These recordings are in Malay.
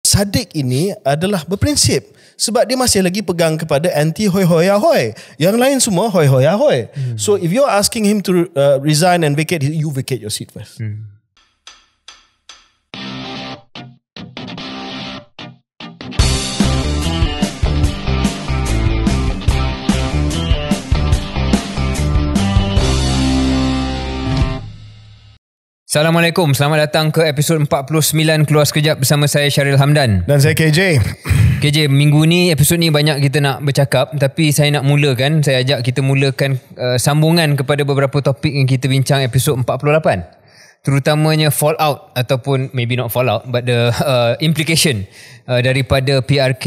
Sadiq ini adalah berprinsip sebab dia masih lagi pegang kepada anti hoi-hoi-ahoy. Yang lain semua hoi-hoi-ahoy. So if you're asking him to resign and vacate, you vacate your seat first. Assalamualaikum, selamat datang ke episod 49 Keluar Sekejap bersama saya Syaril Hamdan. Dan saya KJ. KJ, minggu ni, episod ni banyak kita nak bercakap, tapi saya nak mulakan, saya ajak kita mulakan sambungan kepada beberapa topik yang kita bincang episod 48. Terutamanya fallout ataupun maybe not fallout but the implication daripada PRK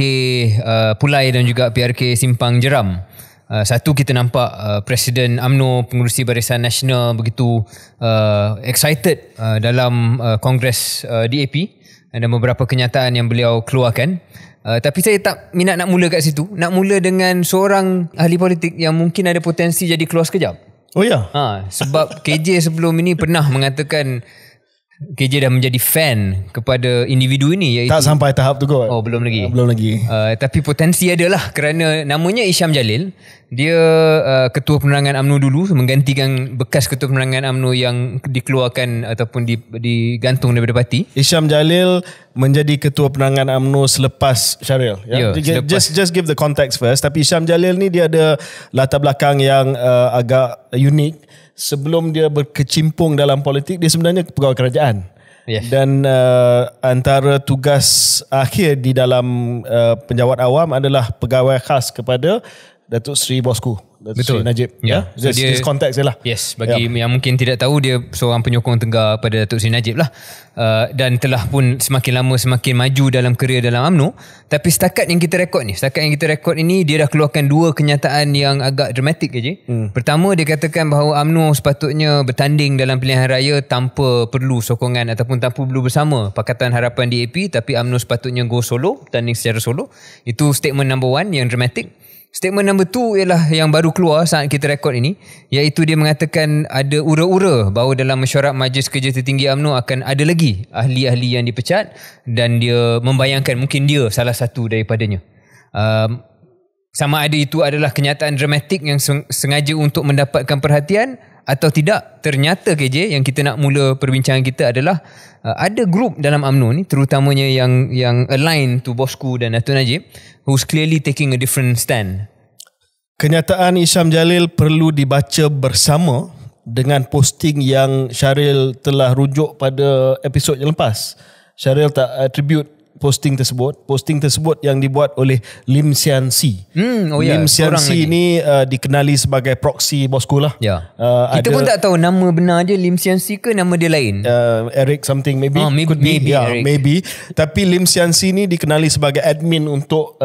Pulai dan juga PRK Simpang Jeram. Satu, kita nampak Presiden UMNO, Pengerusi Barisan Nasional begitu excited dalam Kongres DAP dan beberapa kenyataan yang beliau keluarkan. Tapi saya tak minat nak mula kat situ. Nak mula dengan seorang ahli politik yang mungkin ada potensi jadi keluar sekejap. Oh ya? Sebab KJ sebelum ini pernah mengatakan KJ dah menjadi fan kepada individu ini, iaitu, tak sampai tahap tu kot. Oh, belum lagi. Belum lagi. Tapi potensi adalah kerana namanya Isham Jalil. Dia ketua penerangan UMNO dulu, menggantikan bekas ketua penerangan UMNO yang dikeluarkan ataupun digantung daripada parti. Isham Jalil menjadi ketua penerangan UMNO selepas Syaril. Just give the context first. Tapi Isham Jalil ni dia ada latar belakang yang agak unik. Sebelum dia berkecimpung dalam politik, dia sebenarnya pegawai kerajaan. Yes. Dan antara tugas akhir di dalam penjawat awam adalah pegawai khas kepada Datuk Seri Bosku, Datuk Seri Najib. So This konteks dia lah. Yes, bagi yang mungkin tidak tahu, dia seorang penyokong tegar pada Datuk Seri Najib lah. Dan telah pun semakin lama semakin maju dalam kerjaya dalam UMNO. Tapi setakat yang kita rekod ini, dia dah keluarkan dua kenyataan yang agak dramatik je. Pertama, dia katakan bahawa UMNO sepatutnya bertanding dalam pilihan raya tanpa perlu sokongan ataupun tanpa perlu bersama Pakatan Harapan DAP, tapi UMNO sepatutnya go solo, bertanding secara solo. Itu statement number one yang dramatik. Statement number 2 ialah yang baru keluar saat kita rekod ini, iaitu dia mengatakan ada ura-ura bahawa dalam mesyuarat Majlis Kerja Tertinggi UMNO akan ada lagi ahli-ahli yang dipecat, dan dia membayangkan mungkin dia salah satu daripadanya. Sama ada itu adalah kenyataan dramatik yang sengaja untuk mendapatkan perhatian atau tidak. Ternyata KJ, yang kita nak mula perbincangan kita adalah ada grup dalam UMNO ni, terutamanya yang align to Bosku dan Datuk Najib, who's clearly taking a different stand. Kenyataan Isham Jalil perlu dibaca bersama dengan posting yang Syaril telah rujuk pada episod yang lepas. Syaril tak attribute posting tersebut yang dibuat oleh Lim Sian Si. Lim Sian Si ni dikenali sebagai proxy Bosku lah. Kita pun tak tahu nama benar je Lim Sian Si ke nama dia lain. Eric something maybe. Maybe. Tapi Lim Sian Si ni dikenali sebagai admin untuk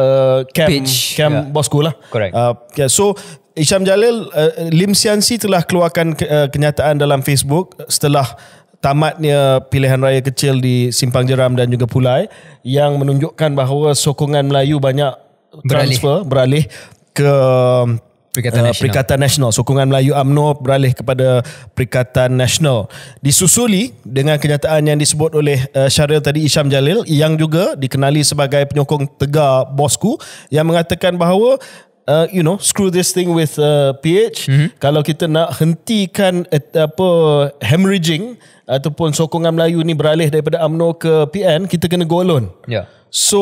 camp Bosku lah. Correct. So Isham Jalil, Lim Sian Si telah keluarkan kenyataan dalam Facebook setelah tamatnya pilihan raya kecil di Simpang Jeram dan juga Pulai, yang menunjukkan bahawa sokongan Melayu banyak beralih ke Perikatan Nasional. Sokongan Melayu UMNO beralih kepada Perikatan Nasional. Disusuli dengan kenyataan yang disebut oleh Syaril tadi, Isham Jalil, yang juga dikenali sebagai penyokong tegar Bosku, yang mengatakan bahawa screw this thing with PH. Kalau kita nak hentikan hemorrhaging ataupun sokongan Melayu ni beralih daripada UMNO ke PN, kita kena go alone. So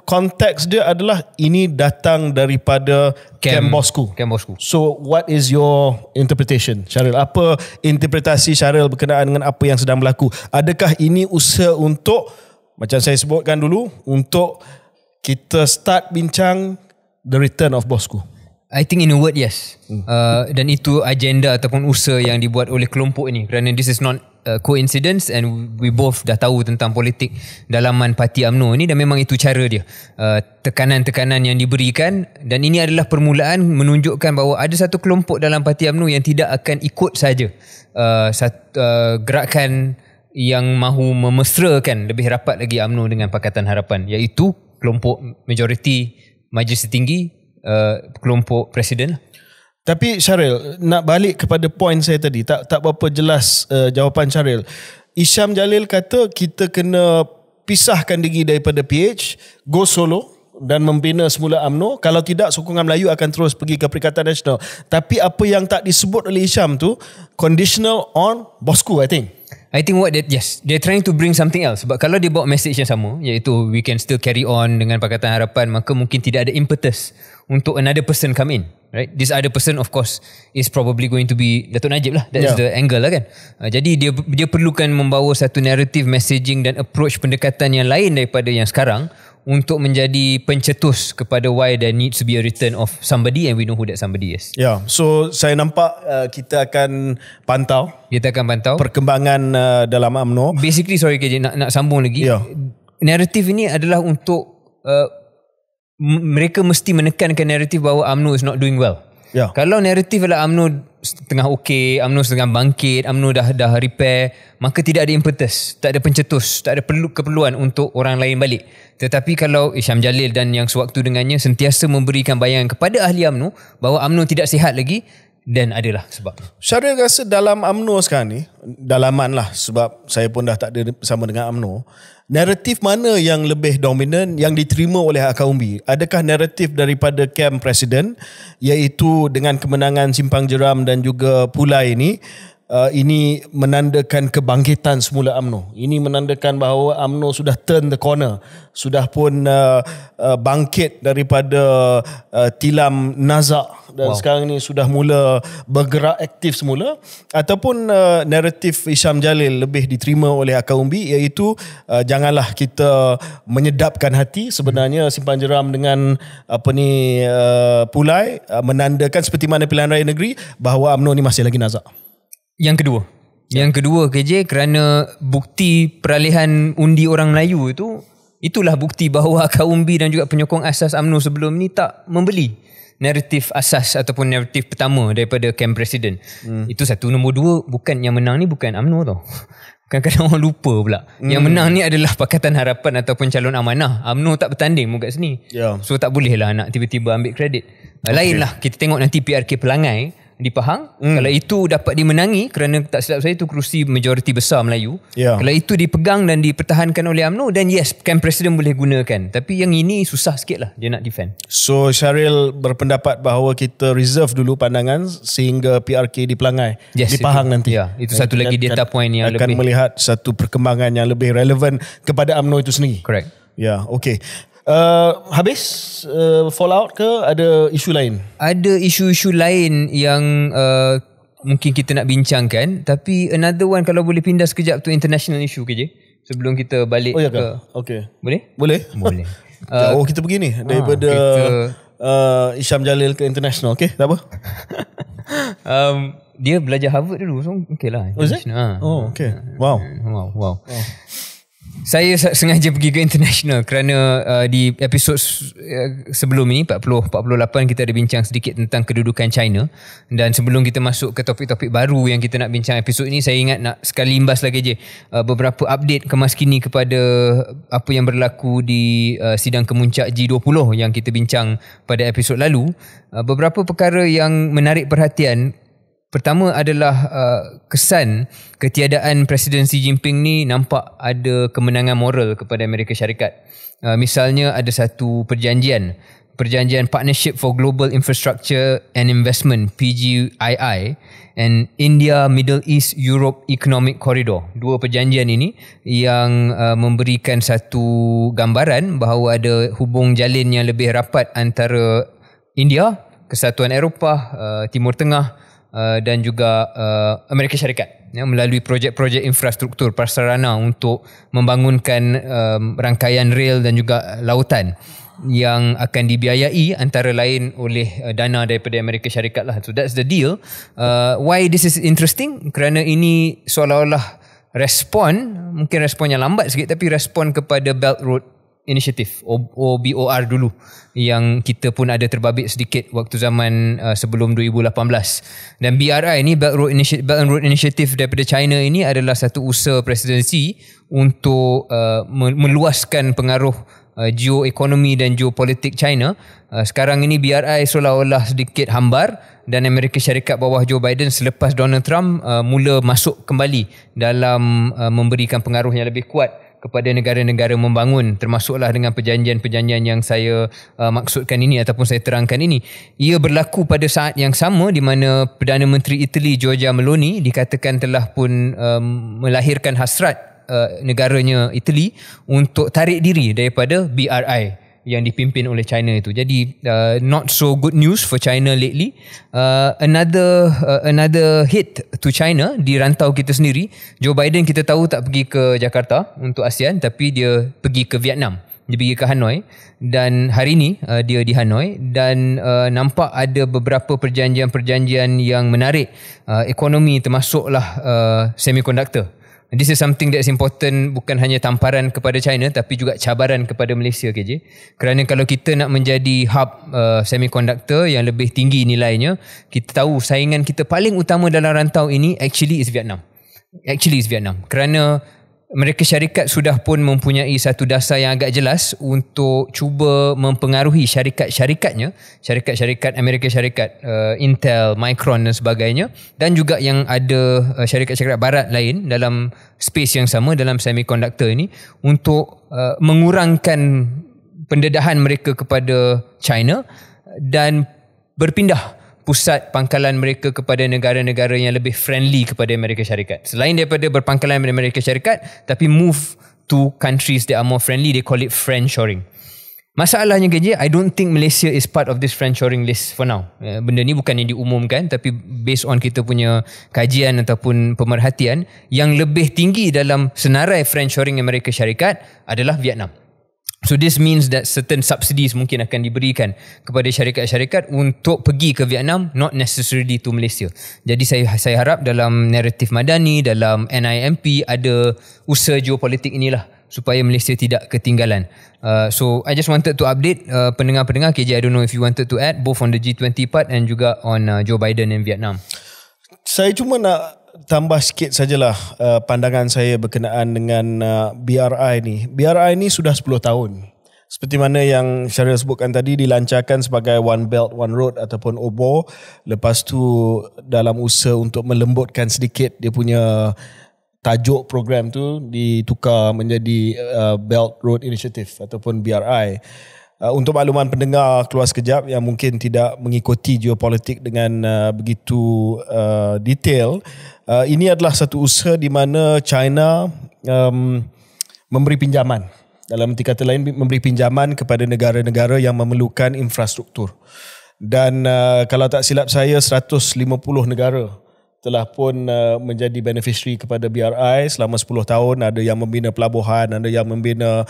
konteks dia adalah ini datang daripada Camp Bosku. So what is your interpretation, Syaril? Apa interpretasi Syaril berkenaan dengan apa yang sedang berlaku? Adakah ini usaha untuk, macam saya sebutkan dulu, untuk kita start bincang the return of Bosku? I think in a word, yes. Dan itu agenda ataupun usaha yang dibuat oleh kelompok ini, kerana this is not coincidence, and we both dah tahu tentang politik dalaman parti UMNO ni, dan memang itu cara dia. Tekanan-tekanan yang diberikan, dan ini adalah permulaan menunjukkan bahawa ada satu kelompok dalam parti UMNO yang tidak akan ikut saja gerakan yang mahu memesrakan lebih rapat lagi UMNO dengan Pakatan Harapan, iaitu kelompok majoriti Majlis Tertinggi, kelompok Presiden. Tapi Syaril, nak balik kepada point saya tadi, tak berapa jelas jawapan Syaril. Isham Jalil kata kita kena pisahkan diri daripada PH, go solo dan membina semula UMNO. Kalau tidak, sokongan Melayu akan terus pergi ke Perikatan Nasional. Tapi apa yang tak disebut oleh Hisham tu, conditional on bosku, I think what yes, they're trying to bring something else. Sebab kalau dia bawa message yang sama, iaitu we can still carry on dengan Pakatan Harapan, maka mungkin tidak ada impetus untuk another person come in, right? This other person of course is probably going to be Datuk Najib lah. That is the angle lah kan. Jadi dia perlukan membawa satu narrative messaging dan approach pendekatan yang lain daripada yang sekarang untuk menjadi pencetus kepada why there needs to be a return of somebody, and we know who that somebody is. So saya nampak kita akan pantau perkembangan dalam UMNO. Basically, sorry KJ, nak sambung lagi. Naratif ini adalah untuk mereka mesti menekankan naratif bahawa UMNO is not doing well. Kalau naratif adalah UMNO tengah okey, UMNO tengah bangkit, UMNO dah repair, maka tidak ada impetus, tak ada pencetus, tak ada keperluan untuk orang lain balik. Tetapi kalau Hisham Jalil dan yang sewaktu dengannya sentiasa memberikan bayangan kepada ahli UMNO bahawa UMNO tidak sihat lagi, dan adalah sebab. Syaril rasa dalam UMNO sekarang ni, dalaman lah, sebab saya pun dah tak ada bersama dengan UMNO, naratif mana yang lebih dominan yang diterima oleh Akaumbi? Adakah naratif daripada kem Presiden, iaitu dengan kemenangan Simpang Jeram dan juga Pulai ini menandakan kebangkitan semula UMNO. Ini menandakan bahawa UMNO sudah turn the corner, sudah pun bangkit daripada tilam nazak dan sekarang ni sudah mula bergerak aktif semula. Ataupun naratif Hisham Jalil lebih diterima oleh Akaumbi, iaitu janganlah kita menyedapkan hati. Sebenarnya Simpang Jeram dengan Pulai menandakan seperti mana pilihan raya negeri bahawa UMNO ni masih lagi nazak. Yang kedua KJ, kerana bukti peralihan undi orang Melayu itulah bukti bahawa Akaumbi dan juga penyokong asas UMNO sebelum ni tak membeli naratif asas ataupun naratif pertama daripada kem Presiden. Itu satu. Nombor dua, bukan yang menang ni bukan UMNO tau. Kadang-kadang orang lupa pula. Yang menang ni adalah Pakatan Harapan ataupun calon amanah. UMNO tak bertanding pun kat sini. So tak boleh lah nak tiba-tiba ambil kredit. Lain lah, kita tengok nanti PRK Pelangai di Pahang, kalau itu dapat dimenangi, kerana tak silap saya itu kerusi majoriti besar Melayu, kalau itu dipegang dan dipertahankan oleh UMNO, dan yes, kem Presiden boleh gunakan. Tapi yang ini susah sikit lah dia nak defend. So Syaril berpendapat bahawa kita reserve dulu pandangan sehingga PRK di Pelangai, di Pahang nanti. Itu satu lagi data point yang akan melihat satu perkembangan yang lebih relevan kepada UMNO itu sendiri. Correct. Okay. Habis fallout ke ada isu lain? Ada isu-isu lain yang mungkin kita nak bincangkan, tapi another one kalau boleh pindah sekejap tu international issue KJ sebelum kita balik ke. Okay. Boleh. Jauh kita pergi ni daripada Hisham Jalil ke international. Okay, tak apa. Dia belajar Harvard dulu, so okay lah. Okay. Wow. Saya sengaja pergi ke international kerana di episod sebelum ini 48 kita ada bincang sedikit tentang kedudukan China, dan sebelum kita masuk ke topik-topik baru yang kita nak bincang episod ini, saya ingat nak sekali imbas lagi je beberapa update kemaskini kepada apa yang berlaku di sidang kemuncak G20 yang kita bincang pada episod lalu. Beberapa perkara yang menarik perhatian. Pertama adalah kesan ketiadaan Presiden Xi Jinping ni nampak ada kemenangan moral kepada Amerika Syarikat. Misalnya ada satu perjanjian Partnership for Global Infrastructure and Investment, PGII, and India Middle East Europe Economic Corridor. Dua perjanjian ini yang memberikan satu gambaran bahawa ada hubung jalin yang lebih rapat antara India, Kesatuan Eropah, Timur Tengah dan juga Amerika Syarikat melalui projek-projek infrastruktur prasarana untuk membangunkan rangkaian rel dan juga lautan yang akan dibiayai antara lain oleh dana daripada Amerika Syarikat lah. So that's the deal. Why this is interesting? Kerana ini seolah-olah mungkin respon yang lambat sikit, tapi respon kepada Belt Road Initiative, BOR dulu, yang kita pun ada terbabit sedikit waktu zaman sebelum 2018. Dan BRI ni, Belt and Road Initiative daripada China ini adalah satu usaha presidensi untuk meluaskan pengaruh geoekonomi dan geopolitik China. Sekarang ini BRI seolah-olah sedikit hambar, dan Amerika Syarikat bawah Joe Biden selepas Donald Trump mula masuk kembali dalam memberikan pengaruh yang lebih kuat kepada negara-negara membangun, termasuklah dengan perjanjian-perjanjian yang saya maksudkan ini ataupun saya terangkan ini. Ia berlaku pada saat yang sama di mana Perdana Menteri Itali Giorgia Meloni dikatakan telah pun melahirkan hasrat negaranya Itali untuk tarik diri daripada BRI yang dipimpin oleh China itu. Jadi not so good news for China lately. Another hit to China di rantau kita sendiri. Joe Biden kita tahu tak pergi ke Jakarta untuk ASEAN, tapi dia pergi ke Vietnam. Dia pergi ke Hanoi dan hari ini dia di Hanoi dan nampak ada beberapa perjanjian-perjanjian yang menarik ekonomi, termasuklah semiconductor. This is something that's important, bukan hanya tamparan kepada China tapi juga cabaran kepada Malaysia, KJ. Kerana kalau kita nak menjadi hub semiconductor yang lebih tinggi nilainya, kita tahu saingan kita paling utama dalam rantau ini actually is Vietnam. Kerana Amerika Syarikat sudah pun mempunyai satu dasar yang agak jelas untuk cuba mempengaruhi syarikat-syarikatnya, syarikat-syarikat Amerika Syarikat, Intel, Micron dan sebagainya, dan juga yang ada syarikat-syarikat barat lain dalam space yang sama dalam semiconductor ini untuk mengurangkan pendedahan mereka kepada China dan berpindah pusat pangkalan mereka kepada negara-negara yang lebih friendly kepada Amerika Syarikat. Selain daripada berpangkalan pada Amerika Syarikat, tapi move to countries that are more friendly, they call it friendshoring. Masalahnya KJ, I don't think Malaysia is part of this friendshoring list for now. Benda ni bukan yang diumumkan, tapi based on kita punya kajian ataupun pemerhatian, yang lebih tinggi dalam senarai friendshoring Amerika Syarikat adalah Vietnam. So this means that certain subsidies mungkin akan diberikan kepada syarikat-syarikat untuk pergi ke Vietnam, not necessarily to Malaysia. Jadi saya harap dalam naratif Madani, dalam NIMP ada usaha geopolitik inilah supaya Malaysia tidak ketinggalan. So I just wanted to update pendengar-pendengar. KJ, I don't know if you wanted to add both on the G20 part and juga on Joe Biden in Vietnam. Saya cuma nak tambah sikit sajalah pandangan saya berkenaan dengan BRI ni. BRI ni sudah 10 tahun. Seperti mana yang Syaril sebutkan tadi, dilancarkan sebagai One Belt, One Road ataupun OBOR. Lepas tu dalam usaha untuk melembutkan sedikit dia punya tajuk program tu ditukar menjadi Belt Road Initiative ataupun BRI. Untuk makluman pendengar keluar sekejap yang mungkin tidak mengikuti geopolitik dengan begitu detail, ini adalah satu usaha di mana China memberi pinjaman. Dalam arti kata lain, memberi pinjaman kepada negara-negara yang memerlukan infrastruktur. Dan kalau tak silap saya, 150 negara telah pun menjadi beneficiary kepada BRI selama 10 tahun. Ada yang membina pelabuhan, ada yang membina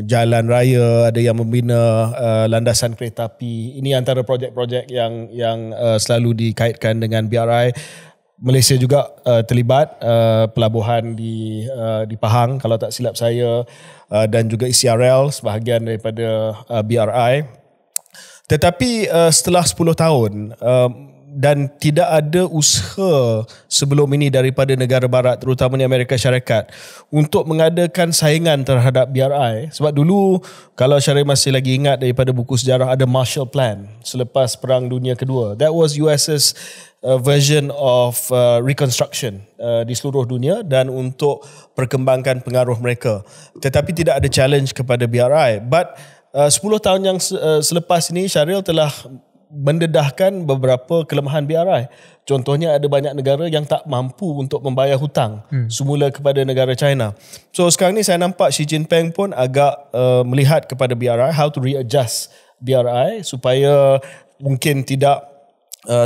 jalan raya, ada yang membina landasan kereta api. Ini antara projek-projek yang selalu dikaitkan dengan BRI. Malaysia juga terlibat pelabuhan di Pahang kalau tak silap saya, dan juga ECRL sebahagian daripada BRI. Tetapi setelah 10 tahun dan tidak ada usaha sebelum ini daripada negara barat, terutamanya Amerika Syarikat, untuk mengadakan saingan terhadap BRI. Sebab dulu, kalau Syarif masih lagi ingat daripada buku sejarah, ada Marshall Plan selepas Perang Dunia Kedua. That was US's version of reconstruction di seluruh dunia dan untuk perkembangkan pengaruh mereka. Tetapi tidak ada challenge kepada BRI. But 10 tahun yang selepas ini, Syaril telah mendedahkan beberapa kelemahan BRI. Contohnya ada banyak negara yang tak mampu untuk membayar hutang semula kepada negara China. So sekarang ni saya nampak Xi Jinping pun agak melihat kepada BRI, how to readjust BRI supaya mungkin tidak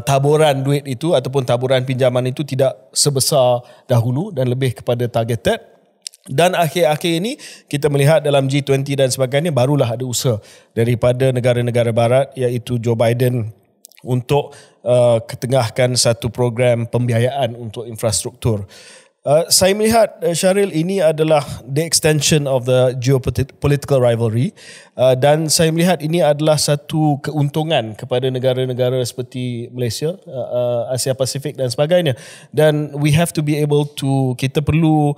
taburan duit itu ataupun taburan pinjaman itu tidak sebesar dahulu dan lebih kepada targeted. Dan akhir-akhir ini kita melihat dalam G20 dan sebagainya barulah ada usaha daripada negara-negara barat iaitu Joe Biden untuk ketengahkan satu program pembiayaan untuk infrastruktur. Saya melihat, Syaril, ini adalah the extension of the geopolitical rivalry, dan saya melihat ini adalah satu keuntungan kepada negara-negara seperti Malaysia, Asia Pasifik dan sebagainya. Dan we have to be able to, kita perlu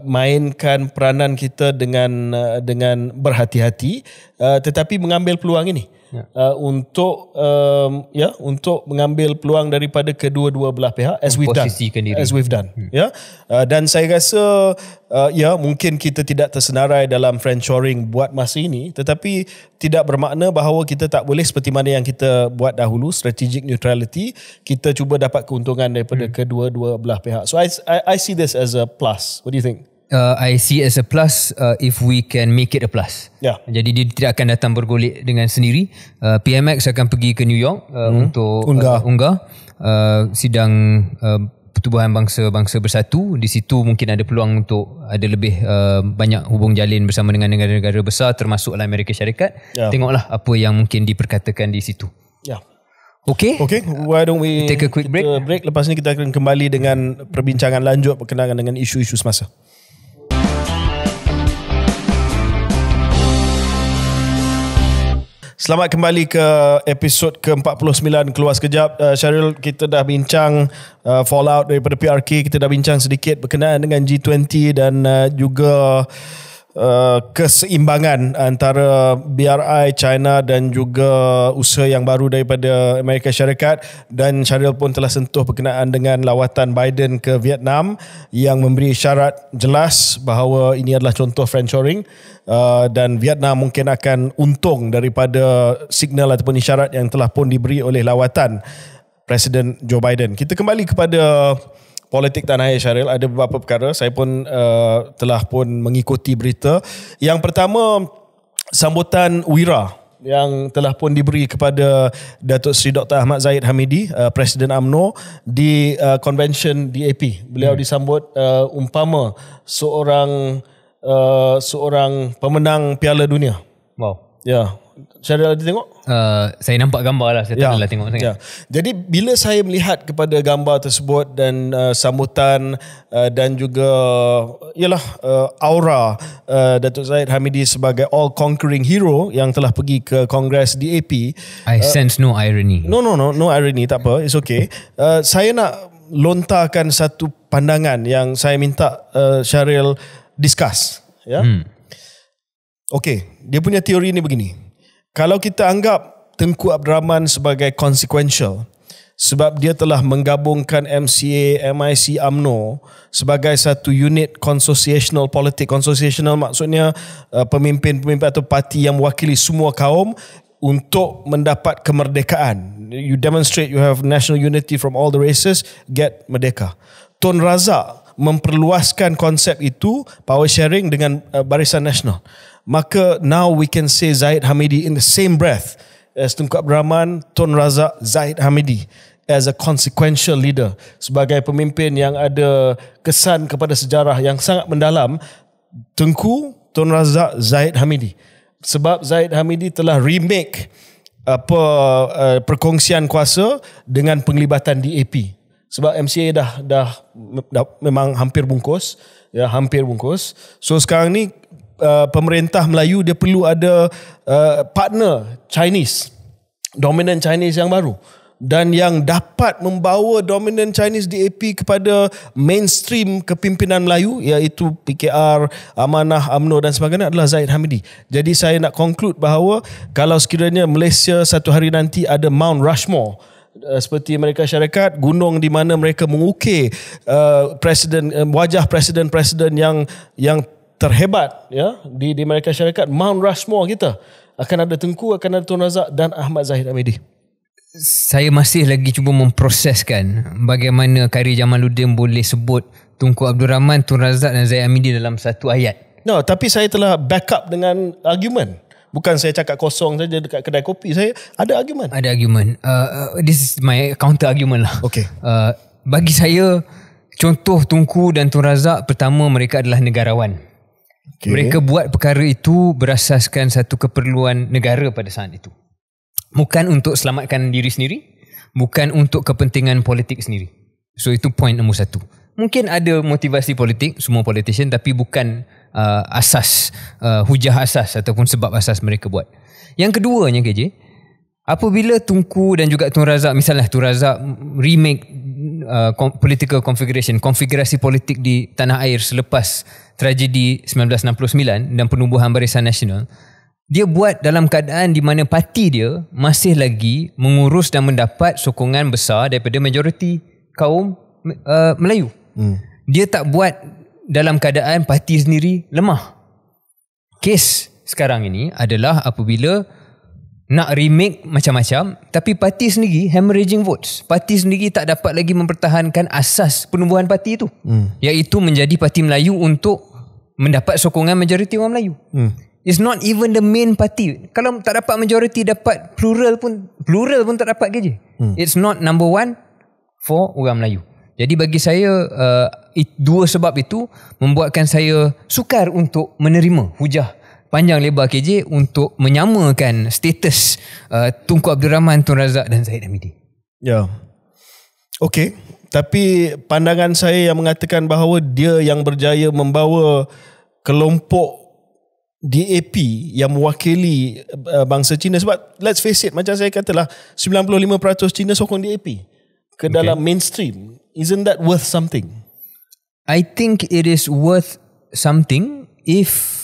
mainkan peranan kita dengan berhati-hati, tetapi mengambil peluang ini. untuk untuk mengambil peluang daripada kedua-dua belah pihak as we've done. Dan saya rasa mungkin kita tidak tersenarai dalam friendshoring buat masa ini, tetapi tidak bermakna bahawa kita tak boleh seperti mana yang kita buat dahulu, strategic neutrality, kita cuba dapat keuntungan daripada kedua-dua belah pihak. So I see this as a plus. What do you think? I see as a plus if we can make it a plus. Jadi dia tidak akan datang bergolek dengan sendiri. PMX akan pergi ke New York untuk UNGA, sidang Pertubuhan Bangsa Bersatu. Di situ mungkin ada peluang untuk ada lebih banyak hubung jalin bersama dengan negara-negara besar termasuklah Amerika Syarikat. Tengoklah apa yang mungkin diperkatakan di situ. Okay, why don't we take a quick break? Lepas ni kita akan kembali dengan perbincangan lanjut berkenaan dengan isu-isu semasa. Selamat kembali ke episod ke-49 Keluar Sekejap. Syaril, kita dah bincang fallout daripada PRK, kita dah bincang sedikit berkenaan dengan G20 dan juga keseimbangan antara BRI, China dan juga usaha yang baru daripada Amerika Syarikat. Dan Syaril pun telah sentuh berkenaan dengan lawatan Biden ke Vietnam yang memberi syarat jelas bahawa ini adalah contoh friendshoring, dan Vietnam mungkin akan untung daripada signal ataupun isyarat yang telah pun diberi oleh lawatan Presiden Joe Biden. Kita kembali kepada politik tanah air, Syaril. Ada beberapa perkara saya pun telah pun mengikuti berita. Yang pertama, sambutan Wira yang telah pun diberi kepada Datuk Seri Dr. Ahmad Zahid Hamidi, Presiden UMNO di convention DAP. Beliau disambut umpama seorang pemenang Piala Dunia. Wow. Syaril ada tengok? Saya nampak gambar lah. Saya tak adalah tengok sangat. Jadi bila saya melihat kepada gambar tersebut dan sambutan dan juga aura Datuk Zahid Hamidi sebagai all-conquering hero yang telah pergi ke Kongres DAP, I sense no irony. No irony, tak apa, it's okay. Saya nak lontarkan satu pandangan yang saya minta Syaril discuss. Okay, dia punya teori ni begini. Kalau kita anggap Tengku Abdul Rahman sebagai consequential sebab dia telah menggabungkan MCA, MIC, UMNO sebagai satu unit consociational politik. Consociational maksudnya pemimpin-pemimpin atau parti yang mewakili semua kaum untuk mendapat kemerdekaan. You demonstrate you have national unity from all the races, get merdeka. Tun Razak memperluaskan konsep itu, power sharing dengan Barisan Nasional. Maka now we can say Zahid Hamidi in the same breath as Tunku Abdul Rahman, Tun Razak, Zahid Hamidi as a consequential leader, sebagai pemimpin yang ada kesan kepada sejarah yang sangat mendalam. Tengku, Tun Razak, Zahid Hamidi. Sebab Zahid Hamidi telah remake perkongsian kuasa dengan penglibatan DAP. Sebab MCA dah memang hampir bungkus, hampir bungkus. So sekarang ni pemerintah Melayu dia perlu ada partner Chinese, dominant Chinese yang baru, dan yang dapat membawa dominant Chinese DAP kepada mainstream kepimpinan Melayu, iaitu PKR, Amanah, UMNO dan sebagainya, adalah Zahid Hamidi. Jadi saya nak conclude bahawa kalau sekiranya Malaysia satu hari nanti ada Mount Rushmore seperti Amerika Syarikat, gunung di mana mereka mengukir wajah presiden-presiden yang terhebat di Amerika Syarikat, Mount Rushmore kita akan ada Tengku, akan ada Tun Razak dan Ahmad Zahid Hamidi. Saya masih lagi cuba memproseskan bagaimana Khairi Jamaluddin boleh sebut Tunku Abdul Rahman, Tun Razak dan Zahid Hamidi dalam satu ayat. No, tapi saya telah backup dengan argument. Bukan saya cakap kosong saja dekat kedai kopi. Saya ada argument. Ada argument. This is my counter argument lah. Okay. Bagi saya, contoh Tunku dan Tun Razak, pertama mereka adalah negarawan. Okay. Mereka buat perkara itu berasaskan satu keperluan negara pada saat itu. Bukan untuk selamatkan diri sendiri, bukan untuk kepentingan politik sendiri. So itu point nombor satu. Mungkin ada motivasi politik, semua politician, tapi bukan hujah asas ataupun sebab asas mereka buat. Yang keduanya KJ, apabila Tunku dan juga Tun Razak, misalnya Tun Razak remake political configuration, konfigurasi politik di tanah air selepas tragedi 1969 dan penubuhan Barisan Nasional, dia buat dalam keadaan di mana parti dia masih lagi mengurus dan mendapat sokongan besar daripada majoriti kaum Melayu. Dia tak buat dalam keadaan parti sendiri lemah. Kes sekarang ini adalah apabila nak remake macam-macam tapi parti sendiri hemorrhaging votes. Parti sendiri tak dapat lagi mempertahankan asas penubuhan parti itu, iaitu menjadi parti Melayu untuk mendapat sokongan majoriti orang Melayu. It's not even the main party. Kalau tak dapat majority, dapat plural pun tak dapat kerja. It's not number one for orang Melayu. Jadi bagi saya dua sebab itu membuatkan saya sukar untuk menerima hujah panjang lebar KJ untuk menyamakan status Tunku Abdul Rahman, Tun Razak dan Zahid Hamidi. Ya. Okey, tapi pandangan saya yang mengatakan bahawa dia yang berjaya membawa kelompok DAP yang mewakili bangsa Cina, sebab let's face it, macam saya katalah 95% Cina sokong DAP ke dalam mainstream. Isn't that worth something? I think it is worth something if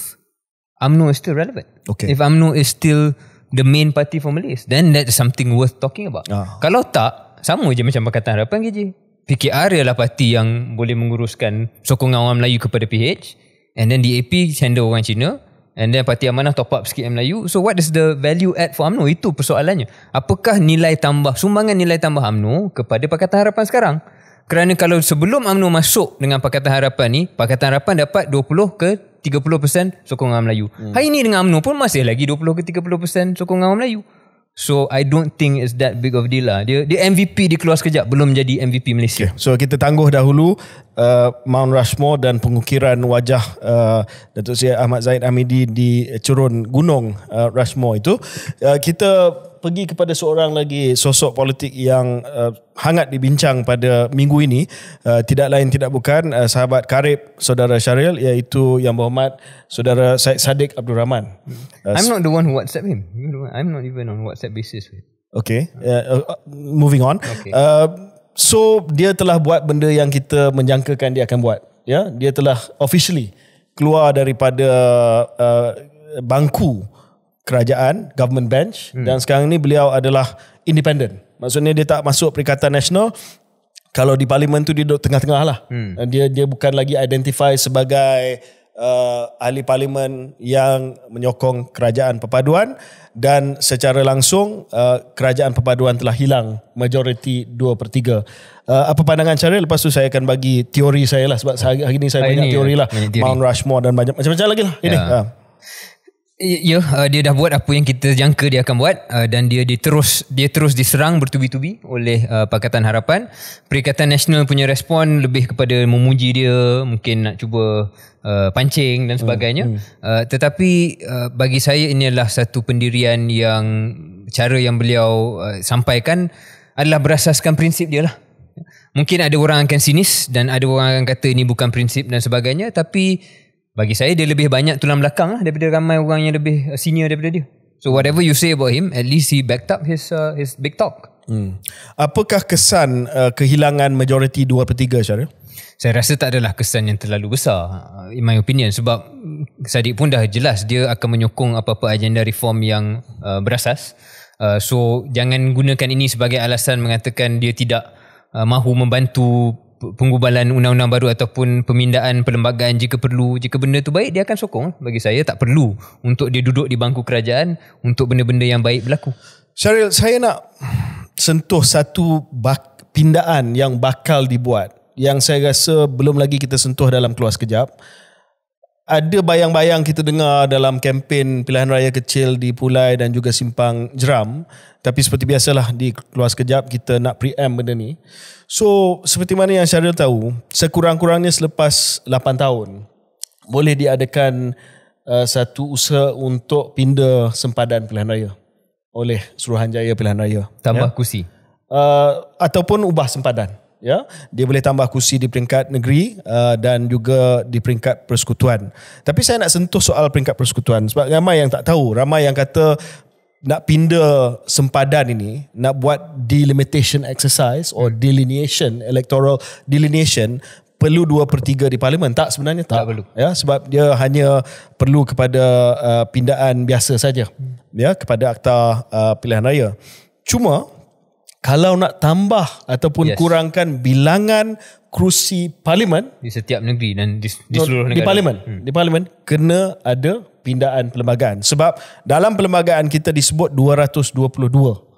UMNO is still relevant. If UMNO is still the main party for Malays, then that's something worth talking about. Kalau tak, sama je macam Pakatan Harapan KJ. PKR ialah parti yang boleh menguruskan sokongan orang Melayu kepada PH, and then DAP handle orang Cina, and then Parti Amanah top up sikit Melayu. So what is the value add for UMNO? Itu persoalannya. Apakah nilai tambah, sumbangan nilai tambah UMNO kepada Pakatan Harapan sekarang? Kerana kalau sebelum UMNO masuk dengan Pakatan Harapan ni, Pakatan Harapan dapat 20 ke 30% sokongan Melayu. Hari ni dengan UMNO pun masih lagi 20 ke 30% sokongan Melayu. So I don't think it's that big of deal lah. Dia MVP dia keluar sekejap belum jadi MVP Malaysia. So kita tangguh dahulu Mount Rushmore dan pengukiran wajah Datuk Seri Ahmad Zahid Hamidi di cerun gunung Rushmore itu. Kita pergi kepada seorang lagi sosok politik yang hangat dibincang pada minggu ini, tidak lain tidak bukan sahabat karib saudara Syaril, iaitu Yang Berhormat saudara Syed Saddiq Abdul Rahman. I'm not the one who WhatsApp him. I'm not even on WhatsApp basis. Okay, moving on. Okay. So dia telah buat benda yang kita menjangkakan dia akan buat. Ya, dia telah officially keluar daripada bangku kerajaan, government bench, dan sekarang ni beliau adalah independent. Maksudnya dia tak masuk Perikatan Nasional. Kalau di parlimen tu dia duduk tengah-tengah lah. Dia bukan lagi identify sebagai ahli parlimen yang menyokong kerajaan perpaduan, dan secara langsung kerajaan perpaduan telah hilang majoriti 2/3. Apa pandangan Syaril? Lepas tu saya akan bagi teori saya lah, sebab hari ni saya banyak teori lah. Mount Rushmore dan banyak macam-macam lagi lah. Ini. Dia dah buat apa yang kita jangka dia akan buat, dan dia terus diserang bertubi-tubi oleh Pakatan Harapan. Perikatan Nasional punya respon lebih kepada memuji dia, mungkin nak cuba pancing dan sebagainya. Tetapi bagi saya ini adalah satu pendirian yang cara yang beliau sampaikan adalah berasaskan prinsip dia lah. Mungkin ada orang akan sinis dan ada orang akan kata ini bukan prinsip dan sebagainya, tapi bagi saya dia lebih banyak tulang belakang lah daripada ramai orang yang lebih senior daripada dia. So whatever you say about him, at least he backed up his big talk. Apakah kesan kehilangan majoriti 2/3, Syaril? Saya rasa tak adalah kesan yang terlalu besar, in my opinion, sebab Saddiq pun dah jelas dia akan menyokong apa-apa agenda reform yang berasas. So jangan gunakan ini sebagai alasan mengatakan dia tidak mahu membantu penggubalan undang-undang baru ataupun pemindaan perlembagaan jika perlu. Jika benda tu baik, dia akan sokong. Bagi saya tak perlu untuk dia duduk di bangku kerajaan untuk benda-benda yang baik berlaku. Syaril, saya nak sentuh satu pindaan yang bakal dibuat, yang saya rasa belum lagi kita sentuh dalam Keluar Sekejap. Ada bayang-bayang kita dengar dalam kempen pilihan raya kecil di Pulai dan juga Simpang Jeram. Tapi seperti biasalah di Keluar Sekejap kita nak preempt benda ni. So seperti mana yang Syaril tahu, sekurang-kurangnya selepas 8 tahun boleh diadakan satu usaha untuk pindah sempadan pilihan raya oleh Suruhanjaya Pilihan Raya. Tambah kursi. Ataupun ubah sempadan. Ya, dia boleh tambah kursi di peringkat negeri dan juga di peringkat persekutuan. Tapi saya nak sentuh soal peringkat persekutuan sebab ramai yang tak tahu, ramai yang kata nak pindah sempadan ini, nak buat delimitation exercise or delineation, electoral delineation perlu 2/3 di parlimen. Tak, sebenarnya tak. Tak perlu. Ya, sebab dia hanya perlu kepada pindaan biasa saja. Ya, kepada akta pilihan raya. Cuma kalau nak tambah ataupun kurangkan bilangan kerusi parlimen di setiap negeri dan di seluruh negara. Di parlimen kena ada pindaan perlembagaan. Sebab dalam perlembagaan kita disebut 222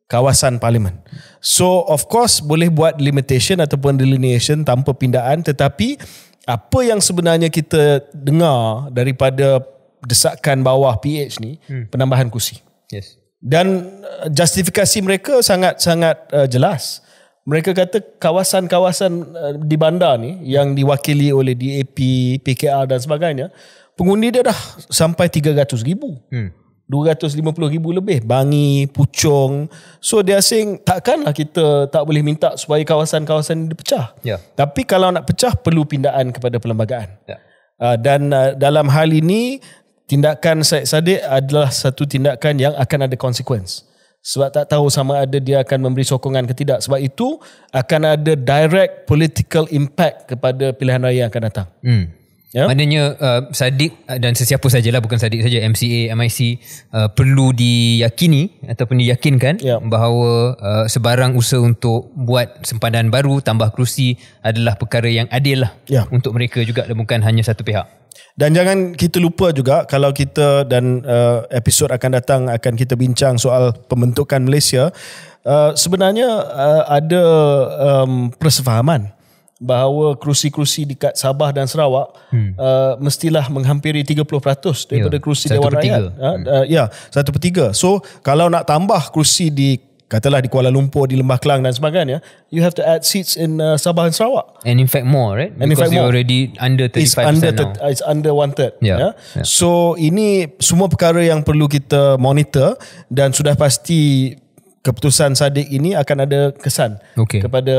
kawasan parlimen. So of course boleh buat limitation ataupun delineation tanpa pindaan, tetapi apa yang sebenarnya kita dengar daripada desakan bawah PH ni, penambahan kursi. Dan justifikasi mereka sangat-sangat jelas. Mereka kata kawasan-kawasan di bandar ni yang diwakili oleh DAP, PKR dan sebagainya, pengundi dia dah sampai 300,000. 250,000 lebih. Bangi, Puchong. So dia asing, takkanlah kita tak boleh minta supaya kawasan-kawasan ini dipecah. Tapi kalau nak pecah, perlu pindaan kepada perlembagaan. Dan dalam hal ini, tindakan Syed Saddiq adalah satu tindakan yang akan ada konsekuens. Sebab tak tahu sama ada dia akan memberi sokongan ke tidak. Sebab itu akan ada direct political impact kepada pilihan raya yang akan datang. Maknanya Saddiq dan sesiapa sajalah, bukan Saddiq saja, MCA, MIC perlu diyakini ataupun diyakinkan bahawa sebarang usaha untuk buat sempadan baru, tambah kerusi adalah perkara yang adil lah untuk mereka juga, dan bukan hanya satu pihak. Dan jangan kita lupa juga, kalau kita dan episod akan datang akan kita bincang soal pembentukan Malaysia, sebenarnya ada persefahaman bahawa kerusi-kerusi dekat Sabah dan Sarawak mestilah menghampiri 30% daripada kerusi Dewan Rakyat. 1/3. So kalau nak tambah kerusi di, katalah di Kuala Lumpur, di Lembah Kelang dan sebagainya, you have to add seats in Sabah and Sarawak. And in fact more, right? Because you're already under 35% now. It's under 1/3. So ini semua perkara yang perlu kita monitor, dan sudah pasti keputusan Saddiq ini akan ada kesan kepada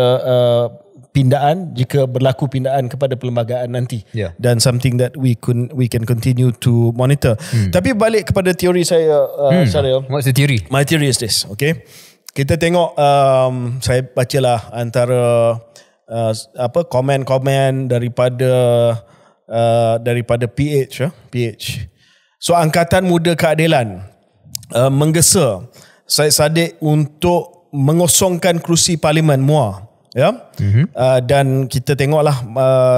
pindaan, jika berlaku pindaan kepada perlembagaan nanti. Dan something that we can continue to monitor. Tapi balik kepada teori saya, Syaril. What's the theory? My theory is this, okay? Kita tengok, saya bacalah antara komen-komen daripada PH. So Angkatan Muda Keadilan menggesa Syed Saddiq untuk mengosongkan kerusi parlimen MUA. Dan kita tengoklah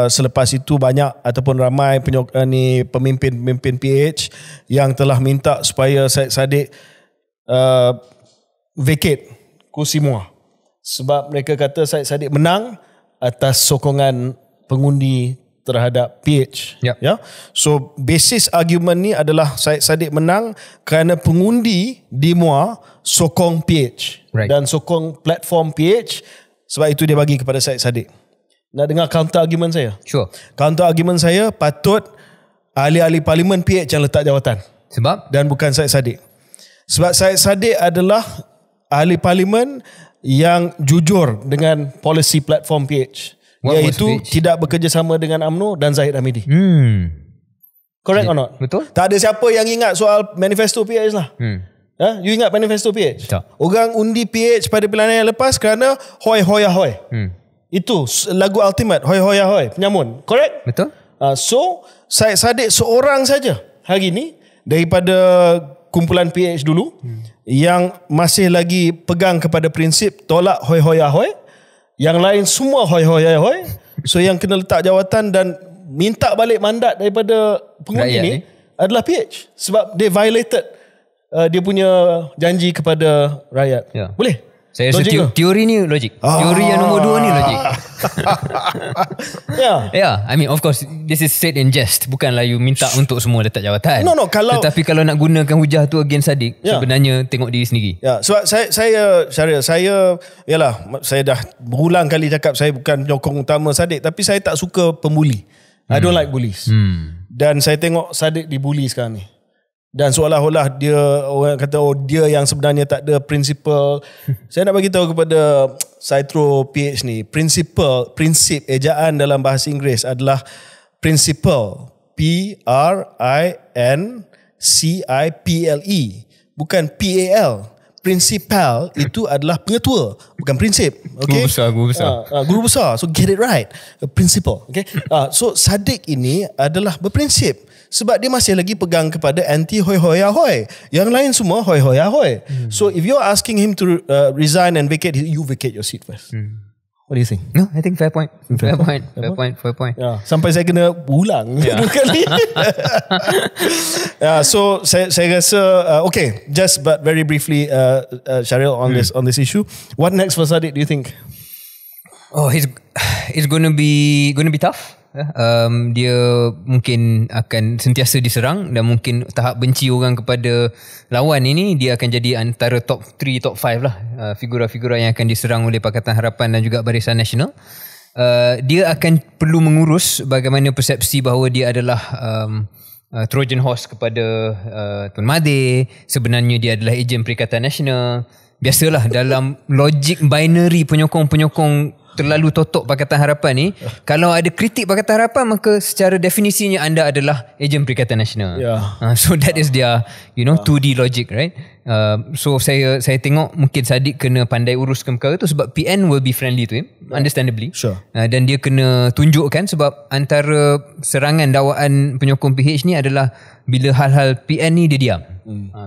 selepas itu banyak ataupun ramai pemimpin-pemimpin PH yang telah minta supaya Syed Saddiq vacate kursi MUA, sebab mereka kata Syed Saddiq menang atas sokongan pengundi terhadap PH. So basis argument ni adalah Syed Saddiq menang kerana pengundi di MUA sokong PH dan sokong platform PH. Sebab itu dia bagi kepada Syed Saddiq. Nak dengar counter argument saya? Sure. Counter argument saya, patut ahli-ahli parlimen PH yang letak jawatan. Sebab? Dan bukan Syed Saddiq. Sebab Syed Saddiq adalah ahli parlimen yang jujur dengan polisi platform PH. Iaitu tidak bekerjasama dengan UMNO dan Zahid Hamidi. Correct or not? Betul. Tak ada siapa yang ingat soal manifesto PH lah. You ingat manifesto PH? Tak. Orang undi PH pada pilihan yang lepas kerana hoi hoi ahoy. Itu lagu ultimate, hoi hoi ahoy, penyamun. Correct? Betul. So Syed Saddiq seorang saja hari ni daripada kumpulan PH dulu yang masih lagi pegang kepada prinsip tolak hoi hoi ahoy. Yang lain semua hoi hoi ahoy. So yang kena letak jawatan dan minta balik mandat daripada pengundi ni adalah PH, sebab they violated dia punya janji kepada rakyat. Boleh? Saya rasa teori ni logik. Teori yang nombor 2 ni logik. I mean of course this is said in jest. Bukanlah you minta untuk semua letak jawatan. Tetapi kalau nak gunakan hujah tu against Saddiq, sebenarnya tengok diri sendiri. Sebab saya dah berulang kali cakap saya bukan penyokong utama Saddiq, tapi saya tak suka pembuli. I don't like bullies. Dan saya tengok Saddiq dibuli sekarang ni. Dan seolah-olah dia, orang kata dia yang sebenarnya tak ada prinsipal. Saya nak bagi tahu kepada Saitro PH ni, prinsip ejaan dalam bahasa Inggeris adalah principle, P-R-I-N-C-I-P-L-E, bukan P-A-L. Principal itu adalah pengetua, bukan prinsip. Okay? Guru besar. Guru besar. So get it right. Principal. Okay. So Sadiq ini adalah berprinsip. Sebab dia masih lagi pegang kepada anti hoi-hoi-ahoy. Yang lain semua hoi-hoi-ahoy. So if you're asking him to resign and vacate, you vacate your seat first. What do you think? No, I think fair point. Fair point. Ya, sampai saya kena ulang dua kali. So saya rasa okay, just but very briefly, Syaril, on this issue. What next for Sadiq, do you think? Oh, it's gonna be tough. Dia mungkin akan sentiasa diserang dan mungkin tahap benci orang kepada lawan ini, dia akan jadi antara top 3, top 5 lah figura-figura yang akan diserang oleh Pakatan Harapan dan juga Barisan Nasional. Dia akan perlu mengurus bagaimana persepsi bahawa dia adalah Trojan horse kepada Tun Mahathir. Sebenarnya dia adalah ejen Perikatan Nasional. Biasalah dalam logik binary penyokong-penyokong terlalu totok Pakatan Harapan ni, kalau ada kritik Pakatan Harapan, maka secara definisinya anda adalah ejen Perikatan Nasional. So that is their 2D logic, right? So saya tengok mungkin Sadiq kena pandai uruskan perkara tu, sebab PN will be friendly to him, understandably. Sure. Dan dia kena tunjukkan, sebab antara serangan dakwaan penyokong PH ni adalah bila hal-hal PN ni dia diam.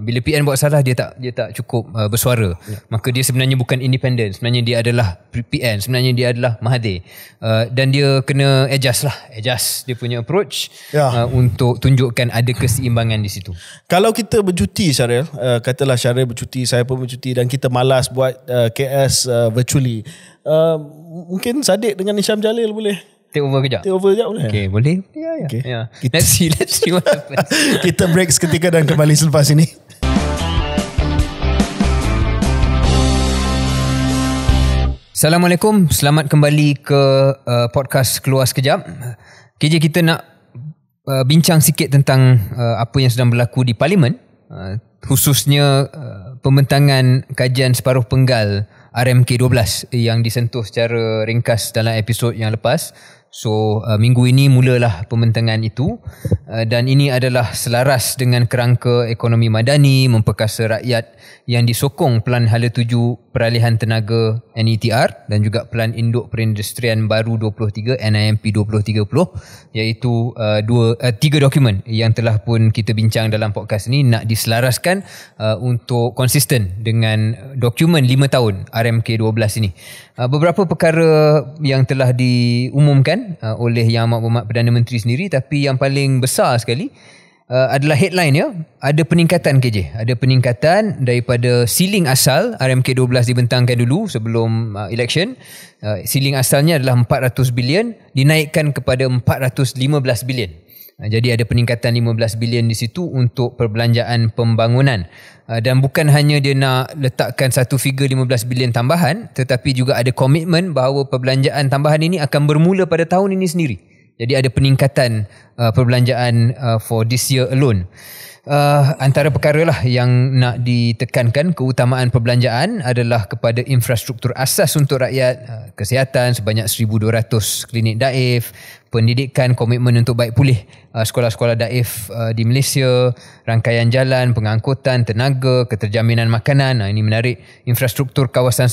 Bila PN buat salah, dia tak cukup bersuara. Maka dia sebenarnya bukan independen, sebenarnya dia adalah PN, sebenarnya dia adalah Mahathir. Dan dia kena adjust dia punya approach untuk tunjukkan ada keseimbangan di situ. Kalau kita bercuti, Syaril, katalah Syaril bercuti, saya pun bercuti, dan kita malas buat KS virtually, mungkin Sadiq dengan Hisham Jalil boleh take over kejap boleh? Okay, boleh. Okay. Let's see what happens. Kita break seketika dan kembali selepas ini. Assalamualaikum, selamat kembali ke podcast Keluar Sekejap. KJ, kita nak bincang sikit tentang apa yang sedang berlaku di Parlimen, khususnya pembentangan kajian separuh penggal RMK12 yang disentuh secara ringkas dalam episod yang lepas. So minggu ini mulalah pembentangan itu, dan ini adalah selaras dengan kerangka ekonomi madani memperkasa rakyat yang disokong Pelan Hala Tuju Peralihan Tenaga NETR dan juga Pelan Induk Perindustrian Baru 23 NIMP 2030, iaitu 3 dokumen yang telah pun kita bincang dalam podcast ini nak diselaraskan untuk konsisten dengan dokumen 5 tahun RMK12 ini. Beberapa perkara yang telah diumumkan oleh Yang Amat Berhormat Perdana Menteri sendiri, tapi yang paling besar sekali adalah headline ya. Ada peningkatan KJ. Ada peningkatan daripada ceiling asal RMK12 dibentangkan dulu sebelum election. Ceiling asalnya adalah 400 bilion dinaikkan kepada 415 bilion. Jadi ada peningkatan 15 bilion di situ untuk perbelanjaan pembangunan. Dan bukan hanya dia nak letakkan satu figure 15 bilion tambahan, tetapi juga ada komitmen bahawa perbelanjaan tambahan ini akan bermula pada tahun ini sendiri. Jadi ada peningkatan perbelanjaan for this year alone. Antara perkara lah yang nak ditekankan, keutamaan perbelanjaan adalah kepada infrastruktur asas untuk rakyat, kesihatan sebanyak 1,200 klinik daif, pendidikan, komitmen untuk baik pulih sekolah-sekolah daif di Malaysia, rangkaian jalan, pengangkutan, tenaga, keterjaminan makanan. Ini menarik. Infrastruktur kawasan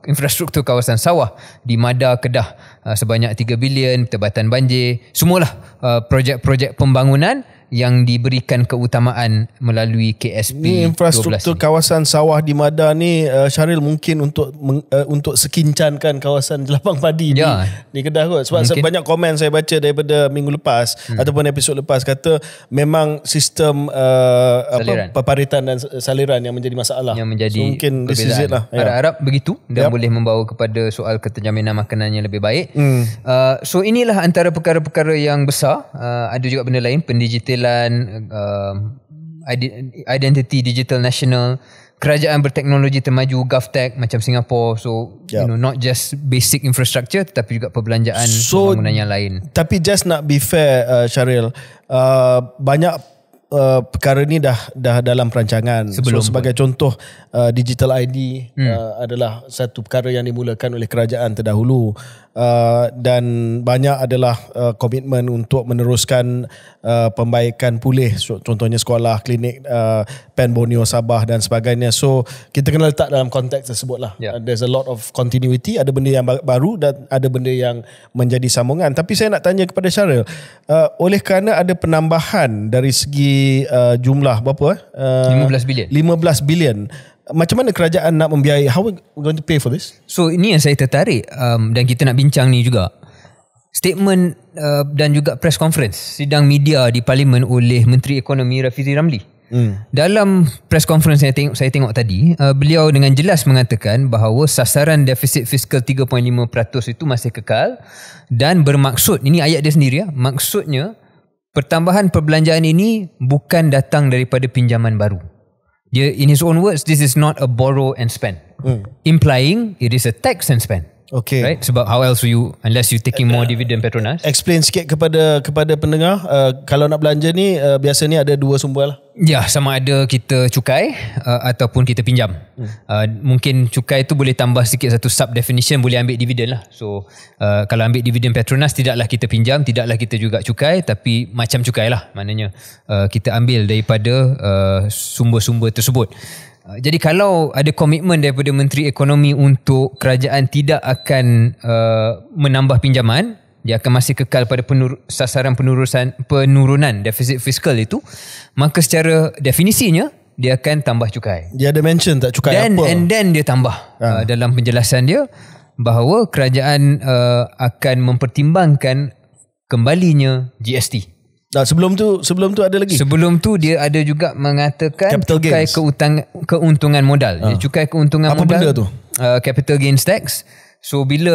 infrastruktur kawasan sawah di Madar, Kedah sebanyak 3 bilion, tebatan banjir. Semualah projek-projek pembangunan yang diberikan keutamaan melalui KSP. Ni infrastruktur kawasan sawah di Madar ni, Syaril, mungkin untuk sekincankan kawasan jelapang padi di Kedah kot. Sebab banyak komen saya baca daripada minggu lepas ataupun episod lepas, kata memang sistem peparitan dan saliran yang menjadi masalah. Yang menjadi mungkin perbezaan lah. Harap-harap begitu dan boleh membawa kepada soal keterjaminan makanan yang lebih baik. So inilah antara perkara-perkara yang besar. Ada juga benda lain, pendigitalan, identity digital national, kerajaan berteknologi termaju, GovTech macam Singapura. So not just basic infrastructure tetapi juga perbelanjaan pembangunan yang lain. Tapi just nak be fair, Syaril, banyak perkara ni dah dalam perancangan. Sebelum sebagai contoh, digital ID adalah satu perkara yang dimulakan oleh kerajaan terdahulu, dan banyak adalah komitmen untuk meneruskan pembaikan pulih, contohnya sekolah, klinik, Pen Borneo Sabah dan sebagainya. So kita kena letak dalam konteks tersebut lah. There's a lot of continuity, ada benda yang baru dan ada benda yang menjadi sambungan. Tapi saya nak tanya kepada Syaril, oleh kerana ada penambahan dari segi jumlah berapa? 15 bilion. 15 bilion. Macam mana kerajaan nak membiayai? How we going to pay for this? So ini yang saya tertarik, dan kita nak bincang ni juga. Statement dan juga press conference sidang media di Parlimen oleh Menteri Ekonomi Rafizi Ramli. Dalam press conference yang saya tengok tadi, beliau dengan jelas mengatakan bahawa sasaran defisit fiskal 3.5% itu masih kekal dan bermaksud, ini ayat dia sendiri, maksudnya pertambahan perbelanjaan ini bukan datang daripada pinjaman baru. Dia, in his own words, this is not a borrow and spend, implying it is a tax and spend. Okay. Right? Sebab how else you, unless you taking more dividend Petronas. Explain sikit kepada pendengar, kalau nak belanja ni biasa ni ada dua sumber lah. Ya, sama ada kita cukai ataupun kita pinjam. Mungkin cukai tu boleh tambah sikit satu sub definition, boleh ambil dividen lah. So kalau ambil dividen Petronas, tidaklah kita pinjam, tidaklah kita juga cukai, tapi macam cukai lah. Maknanya kita ambil daripada sumber-sumber tersebut. Jadi kalau ada komitmen daripada Menteri Ekonomi untuk kerajaan tidak akan menambah pinjaman, dia akan masih kekal pada sasaran penurunan defisit fiskal itu, maka secara definisinya dia akan tambah cukai. Dia ada mention tak cukai apa? And then dia tambah dalam penjelasan dia bahawa kerajaan akan mempertimbangkan kembalinya GST. Nah, sebelum tu ada lagi. Sebelum tu dia ada juga mengatakan capital cukai keuntungan modal. Cukai keuntungan apa modal. Apa benda tu? Capital gains tax. So bila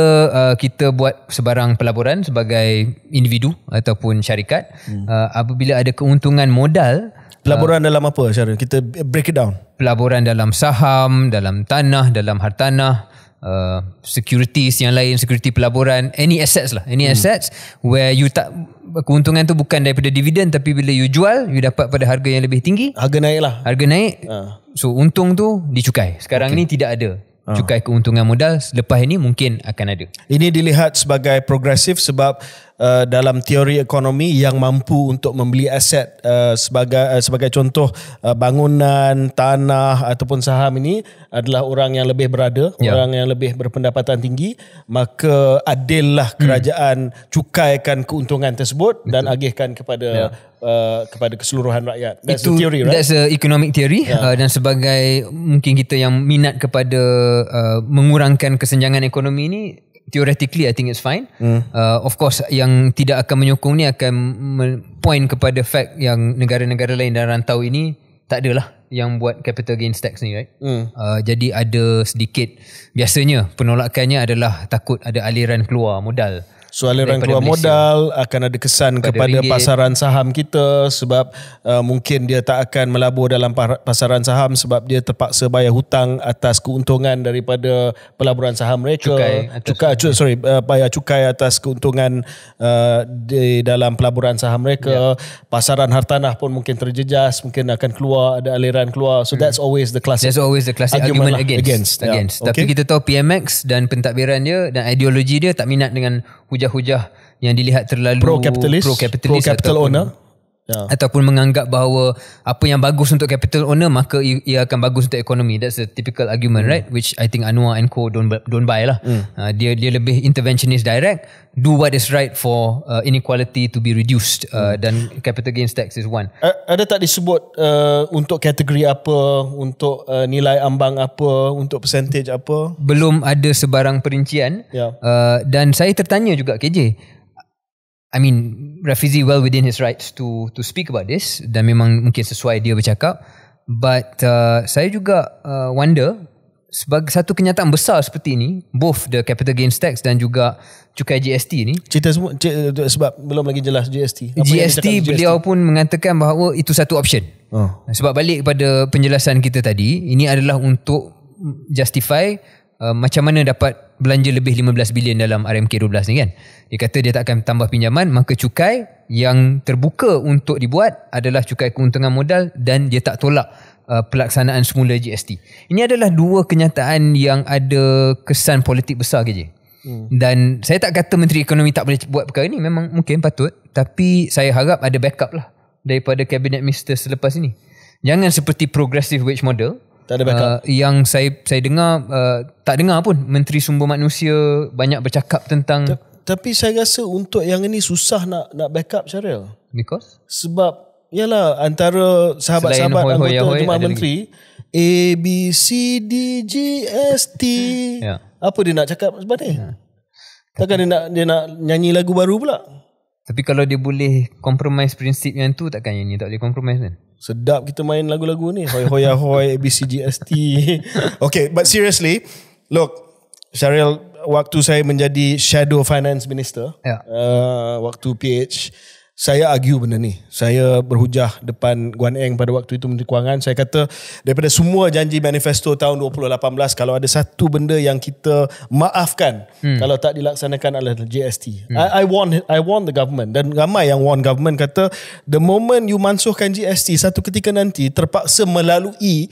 kita buat sebarang pelaburan sebagai individu ataupun syarikat, apabila ada keuntungan modal, pelaburan dalam apa, Syaril? Kita break it down. Pelaburan dalam saham, dalam tanah, dalam hartanah, securities yang lain, security pelaburan, any assets lah, any assets where you tak, keuntungan tu bukan daripada dividen, tapi bila you jual, you dapat pada harga yang lebih tinggi, harga naik lah, harga naik, so untung tu dicukai. Sekarang ni tidak ada cukai keuntungan modal, selepas ini mungkin akan ada. Ini dilihat sebagai progresif sebab dalam teori ekonomi yang mampu untuk membeli aset sebagai contoh bangunan, tanah ataupun saham ini adalah orang yang lebih berada, orang yang lebih berpendapatan tinggi, maka adillah kerajaan cukaikan keuntungan tersebut dan agihkan kepada keseluruhan rakyat. That's the theory, right? That's a economic theory. Dan sebagai mungkin kita yang minat kepada mengurangkan kesenjangan ekonomi ini, theoretically I think it's fine. Of course yang tidak akan menyokong ni akan point kepada fact yang negara-negara lain dan rantau ini tak adalah yang buat capital gains tax ni, right? Jadi ada sedikit, biasanya penolakannya adalah takut ada aliran keluar modal. So aliran keluar modal akan ada kesan kepada ringgit, pasaran saham kita, sebab mungkin dia tak akan melabur dalam pasaran saham sebab dia terpaksa bayar hutang atas keuntungan daripada pelaburan saham mereka. Bayar cukai atas keuntungan di dalam pelaburan saham mereka. Pasaran hartanah pun mungkin terjejas, mungkin akan keluar, ada aliran keluar. So that's always the classic argument against. Tapi kita tahu PMX dan pentadbiran dia dan ideologi dia tak minat dengan hujah-hujah yang dilihat terlalu pro-capital owner, ataupun menganggap bahawa apa yang bagus untuk capital owner maka ia akan bagus untuk ekonomi. That's a typical argument, right? Which I think Anwar and Co don't buy lah. Dia lebih interventionist direct, do what is right for inequality to be reduced, dan capital gains tax is one. Ada tak disebut untuk kategori apa, untuk nilai ambang apa, untuk percentage apa? Belum ada sebarang perincian. Dan saya tertanya juga KJ, I mean, Rafizi well within his rights to speak about this, dan memang mungkin sesuai dia bercakap, but saya juga wonder, sebagai satu kenyataan besar seperti ini, both the capital gains tax dan juga cukai GST ni, cerita semua sebab belum lagi jelas GST. GST beliau pun mengatakan bahawa itu satu option. Sebab balik kepada penjelasan kita tadi, ini adalah untuk justify macam mana dapat belanja lebih 15 bilion dalam RMK12 ni kan. Dia kata dia tak akan tambah pinjaman, maka cukai yang terbuka untuk dibuat adalah cukai keuntungan modal dan dia tak tolak pelaksanaan semula GST. Ini adalah dua kenyataan yang ada kesan politik besar KJ. Dan saya tak kata Menteri Ekonomi tak boleh buat perkara ni, memang mungkin patut, tapi saya harap ada backup lah daripada Cabinet Minister selepas ini. Jangan seperti progressive wage model. Tak ada backup. Yang saya dengar, tak dengar pun Menteri Sumber Manusia banyak bercakap tentang. Tapi saya rasa untuk yang ini susah nak backup, Syaril. Because? Sebab yalah, antara sahabat-sahabat anggota Jemaah Menteri A, B, C, D, G, S, T. Ya. Apa dia nak cakap sebab ni? Takkan dia nak nyanyi lagu baru pula? Tapi kalau dia boleh compromise prinsip yang tu, takkan yang ni tak boleh compromise kan? Sedap kita main lagu-lagu ni. Hoi hoi hoi, A, B, C, G, S, T. Okay, but seriously, look, Syaril, waktu saya menjadi Shadow Finance Minister, waktu PH, saya argue benda ni. Saya berhujah depan Guan Eng pada waktu itu Menteri Kewangan. Saya kata daripada semua janji manifesto tahun 2018, kalau ada satu benda yang kita maafkan kalau tak dilaksanakan adalah GST. I warn the government, dan ramai yang warn government kata the moment you mansuhkan GST, satu ketika nanti terpaksa melalui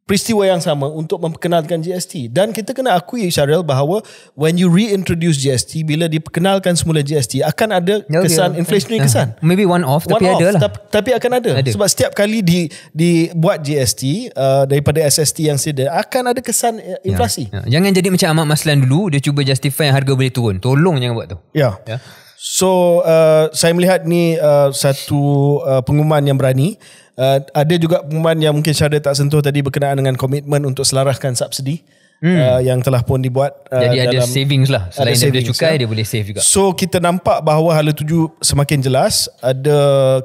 peristiwa yang sama untuk memperkenalkan GST. Dan kita kena akui, Syaril, bahawa when you reintroduce GST, bila diperkenalkan semula GST, akan ada kesan inflationary kesan. Maybe one off, tapi ada lah. Tapi akan ada. Sebab setiap kali dibuat GST daripada SST yang sedia, akan ada kesan inflasi. Jangan jadi macam Ahmad Maslan dulu, dia cuba justify harga boleh turun. Tolong jangan buat tu. Ya. So saya melihat ni satu pengumuman yang berani. Ada juga pengumuman yang mungkin Syahda tak sentuh tadi berkenaan dengan komitmen untuk selaraskan subsidi yang telah pun dibuat. Jadi ada savings lah. Selain daripada cukai, dia boleh save juga. So kita nampak bahawa hala tuju semakin jelas. Ada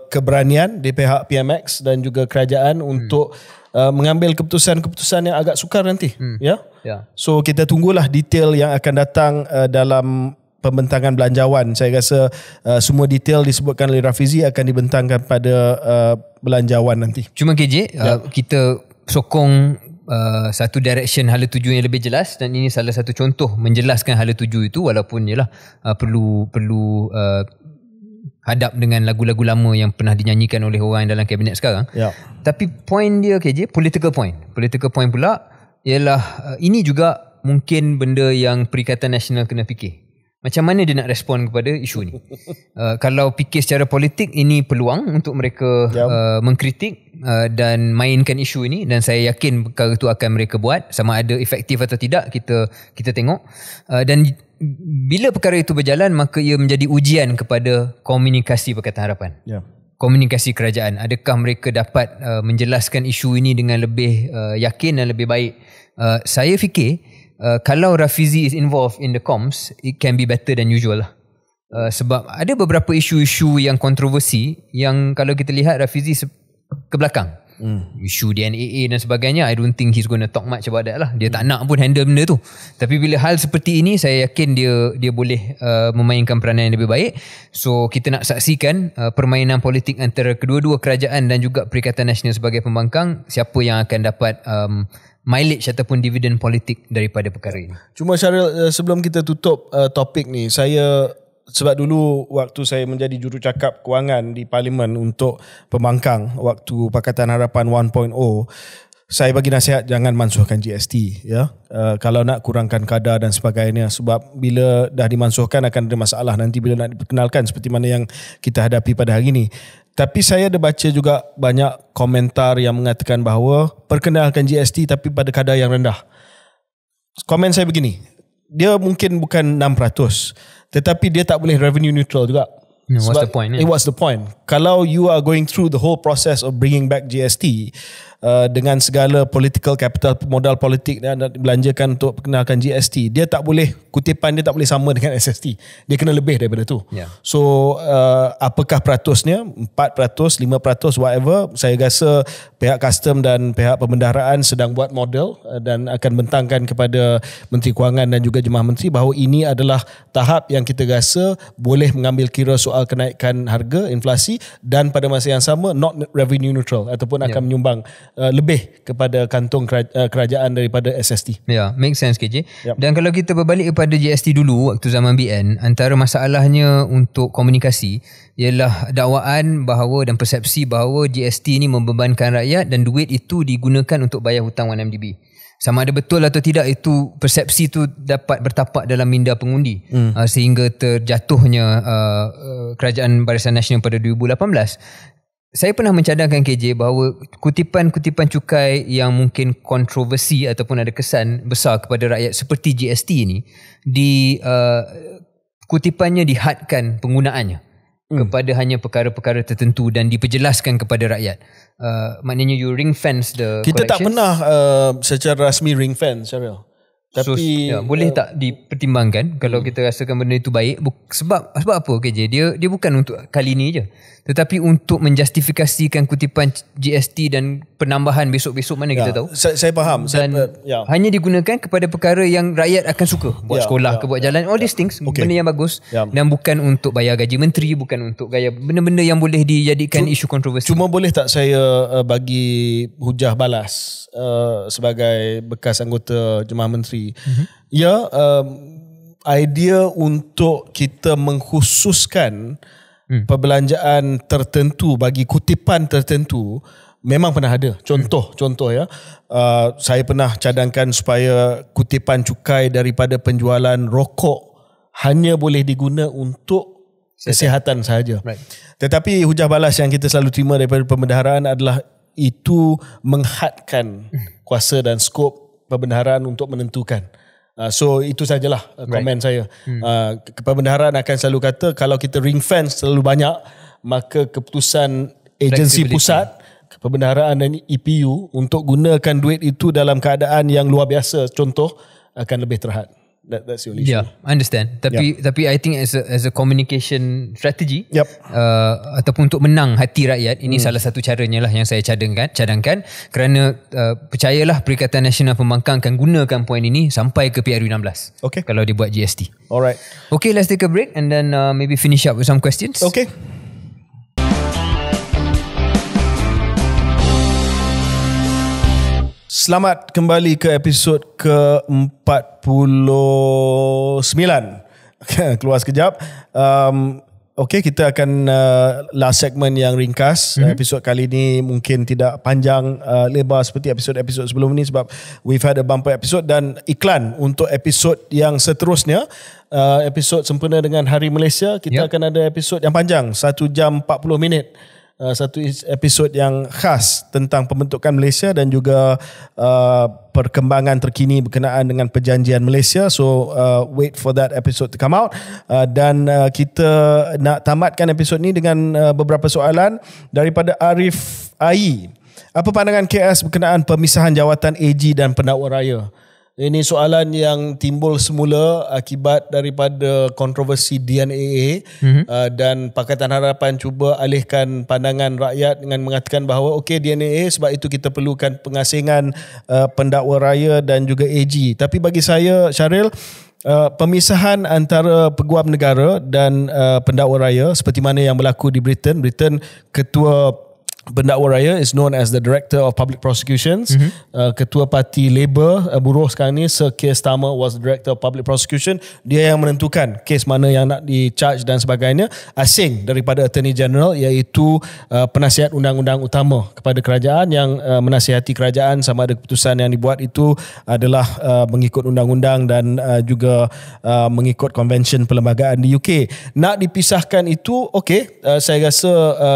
keberanian di pihak PMX dan juga kerajaan untuk mengambil keputusan-keputusan yang agak sukar nanti. So kita tunggulah detail yang akan datang dalam pembentangan belanjawan. Saya rasa semua detail disebutkan oleh Rafizi akan dibentangkan pada belanjawan nanti. Cuma KJ, kita sokong satu direction hala tuju yang lebih jelas, dan ini salah satu contoh menjelaskan hala tuju itu, walaupun yalah perlu hadap dengan lagu-lagu lama yang pernah dinyanyikan oleh orang dalam kabinet sekarang. Tapi point dia KJ, political point pula ialah ini juga mungkin benda yang Perikatan Nasional kena fikir. Macam mana dia nak respon kepada isu ni? Kalau fikir secara politik, ini peluang untuk mereka mengkritik dan mainkan isu ini, dan saya yakin perkara itu akan mereka buat. Sama ada efektif atau tidak, kita tengok. Dan bila perkara itu berjalan, maka ia menjadi ujian kepada komunikasi Pakatan Harapan. Komunikasi kerajaan. Adakah mereka dapat menjelaskan isu ini dengan lebih yakin dan lebih baik? Saya fikir kalau Rafizi is involved in the comms, it can be better than usual lah. Sebab ada beberapa isu-isu yang kontroversi yang kalau kita lihat Rafizi ke belakang. Isu DNAA dan sebagainya, I don't think he's going to talk much about that lah. Dia tak nak pun handle benda tu. Tapi bila hal seperti ini, saya yakin dia boleh memainkan peranan yang lebih baik. So kita nak saksikan permainan politik antara kedua-dua kerajaan dan juga Perikatan Nasional sebagai pembangkang, siapa yang akan dapat mileage ataupun dividen politik daripada perkara ini. Cuma Syaril, sebelum kita tutup topik ni, sebab dulu waktu saya menjadi jurucakap kewangan di Parlimen untuk pembangkang waktu Pakatan Harapan 1.0, saya bagi nasihat jangan mansuhkan GST kalau nak kurangkan kadar dan sebagainya, sebab bila dah dimansuhkan akan ada masalah nanti bila nak diperkenalkan, seperti mana yang kita hadapi pada hari ini. Tapi saya ada baca juga banyak komentar yang mengatakan bahawa perkenalkan GST tapi pada kadar yang rendah. Komen saya begini, dia mungkin bukan 6%, tetapi dia tak boleh revenue neutral juga. What's the point? What's the point? Kalau you are going through the whole process of bringing back GST dengan segala political capital, modal politik dan belanjakan untuk perkenalkan GST, dia tak boleh, kutipan dia tak boleh sama dengan SST. Dia kena lebih daripada tu. So apakah peratusnya? 4%, 5%, whatever. Saya rasa pihak custom dan pihak pembendaharaan sedang buat model dan akan bentangkan kepada Menteri Kewangan dan juga Jemaah Menteri bahawa ini adalah tahap yang kita rasa boleh mengambil kira soal kenaikan harga, inflasi, dan pada masa yang sama not revenue neutral ataupun akan menyumbang lebih kepada kantong kerajaan daripada SST. Ya, make sense KJ. Yep. Dan kalau kita berbalik kepada GST dulu waktu zaman BN, antara masalahnya untuk komunikasi ialah dakwaan bahawa dan persepsi bahawa GST ni membebankan rakyat dan duit itu digunakan untuk bayar hutang 1MDB. Sama ada betul atau tidak itu persepsi tu dapat bertapak dalam minda pengundi sehingga terjatuhnya kerajaan Barisan Nasional pada 2018. Saya pernah mencadangkan KJ bahawa kutipan-kutipan cukai yang mungkin kontroversi ataupun ada kesan besar kepada rakyat seperti GST ini kutipannya dihadkan penggunaannya kepada hanya perkara-perkara tertentu dan diperjelaskan kepada rakyat. Maknanya you ring fence the kita collections. tak pernah secara rasmi ring fence, Syaril. Tapi boleh tak dipertimbangkan kalau kita rasakan benda itu baik sebab apa KJ? Dia bukan untuk kali ni je, tetapi untuk menjustifikasikan kutipan GST dan penambahan besok-besok mana kita tahu. Saya faham. Dan hanya digunakan kepada perkara yang rakyat akan suka, buat sekolah ke buat jalan, all these things, benda yang bagus, dan bukan untuk bayar gaji menteri, bukan untuk gaya benda-benda yang boleh dijadikan isu kontroversi. Cuma boleh tak saya bagi hujah balas sebagai bekas anggota Jemaah Menteri. Ya, idea untuk kita mengkhususkan perbelanjaan tertentu bagi kutipan tertentu memang pernah ada. Contoh ya, saya pernah cadangkan supaya kutipan cukai daripada penjualan rokok hanya boleh diguna untuk kesihatan sahaja. Right. Tetapi hujah balas yang kita selalu terima daripada pembendaharaan adalah itu menghadkan kuasa dan skop perbendaharaan untuk menentukan. So itu sajalah komen saya. Perbendaharaan akan selalu kata kalau kita ring fence terlalu banyak, maka keputusan agensi pusat, perbendaharaan dan EPU untuk gunakan duit itu dalam keadaan yang luar biasa, contoh, akan lebih terhad. That's the only issue. Yeah, understand. Tapi I think as a communication strategy, ataupun untuk menang hati rakyat, ini salah satu caranya lah yang saya cadangkan kerana percayalah Perikatan Nasional Pembangkang akan gunakan poin ini sampai ke PRU16. Okay. Kalau dia buat GST. Alright. Okay, let's take a break and then maybe finish up with some questions. Okay. Selamat kembali ke episod ke-49. Keluar sekejap. Okay, kita akan last segment yang ringkas. Episod kali ini mungkin tidak panjang lebar seperti episod-episod sebelum ini sebab we've had a bumper episode dan iklan untuk episod yang seterusnya. Episod sempena dengan Hari Malaysia, kita akan ada episod yang panjang, 1 jam 40 minit. Satu episod yang khas tentang pembentukan Malaysia dan juga perkembangan terkini berkenaan dengan perjanjian Malaysia. So wait for that episode to come out. Dan kita nak tamatkan episod ni dengan beberapa soalan daripada Arif Ai. Apa pandangan KS berkenaan pemisahan jawatan AG dan pendakwa raya? Ini soalan yang timbul semula akibat daripada kontroversi DNAA dan Pakatan Harapan cuba alihkan pandangan rakyat dengan mengatakan bahawa okey, DNAA sebab itu kita perlukan pengasingan pendakwa raya dan juga AG. Tapi bagi saya, Syaril, pemisahan antara peguam negara dan pendakwa raya seperti mana yang berlaku di Britain, ketua pendakwa raya is known as the Director of Public Prosecutions. Ketua Parti Labour buruh sekarang ni, Sir Keir Starmer, was the Director of Public Prosecution. Dia yang menentukan kes mana yang nak di-charge dan sebagainya, asing daripada Attorney General, iaitu penasihat undang-undang utama kepada kerajaan yang menasihati kerajaan sama ada keputusan yang dibuat itu adalah mengikut undang-undang dan juga mengikut Convention Perlembagaan di UK. Nak dipisahkan itu, okey, saya rasa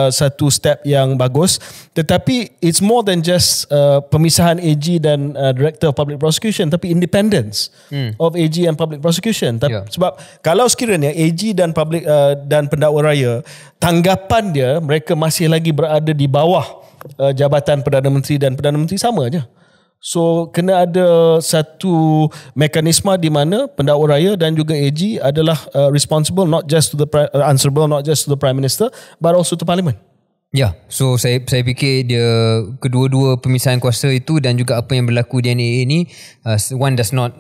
satu step yang bagus. Tetapi it's more than just pemisahan AG dan Director of Public Prosecution, tapi independence of AG and Public Prosecution. Sebab kalau sekiranya AG dan dan pendakwa raya, tanggapan dia mereka masih lagi berada di bawah Jabatan Perdana Menteri dan Perdana Menteri sama aja. So kena ada satu mekanisme di mana pendakwa raya dan juga AG adalah responsible not just to the answerable not just to the Prime Minister but also to Parliament. Ya, so saya fikir dia kedua-dua pemisahan kuasa itu dan juga apa yang berlaku di NAA ni, one does not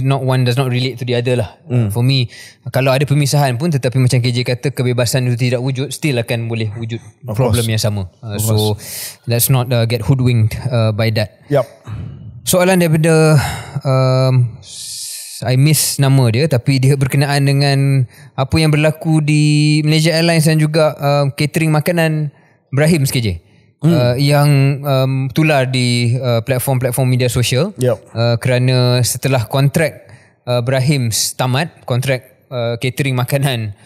one does not relate to the other lah. For me, kalau ada pemisahan pun tetapi macam KJ kata kebebasan itu tidak wujud, still akan boleh wujud problem yang sama. So let's not get hoodwinked by that. Yep. Soalan daripada I miss nama dia, tapi dia berkenaan dengan apa yang berlaku di Malaysia Airlines dan juga catering makanan Brahim KJ. Yang tular di platform-platform media sosial. Kerana setelah kontrak Brahim tamat, kontrak catering makanan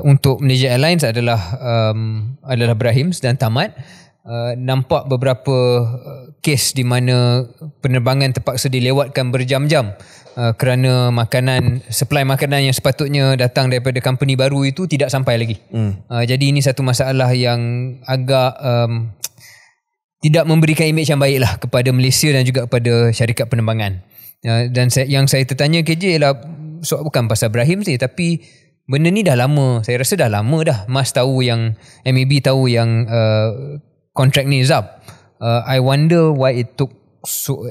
untuk Malaysia Airlines adalah Brahim dan tamat. Nampak beberapa kes di mana penerbangan terpaksa dilewatkan berjam-jam kerana supply makanan yang sepatutnya datang daripada company baru itu tidak sampai lagi. Jadi ini satu masalah yang agak tidak memberikan imej yang baik lah kepada Malaysia dan juga kepada syarikat penerbangan. Dan yang saya tertanya KJ ialah bukan pasal Brahim sih, tapi benda ni dah lama. Saya rasa dah lama dah MAS tahu yang MAB tahu yang kontrak ni is up. I wonder why it took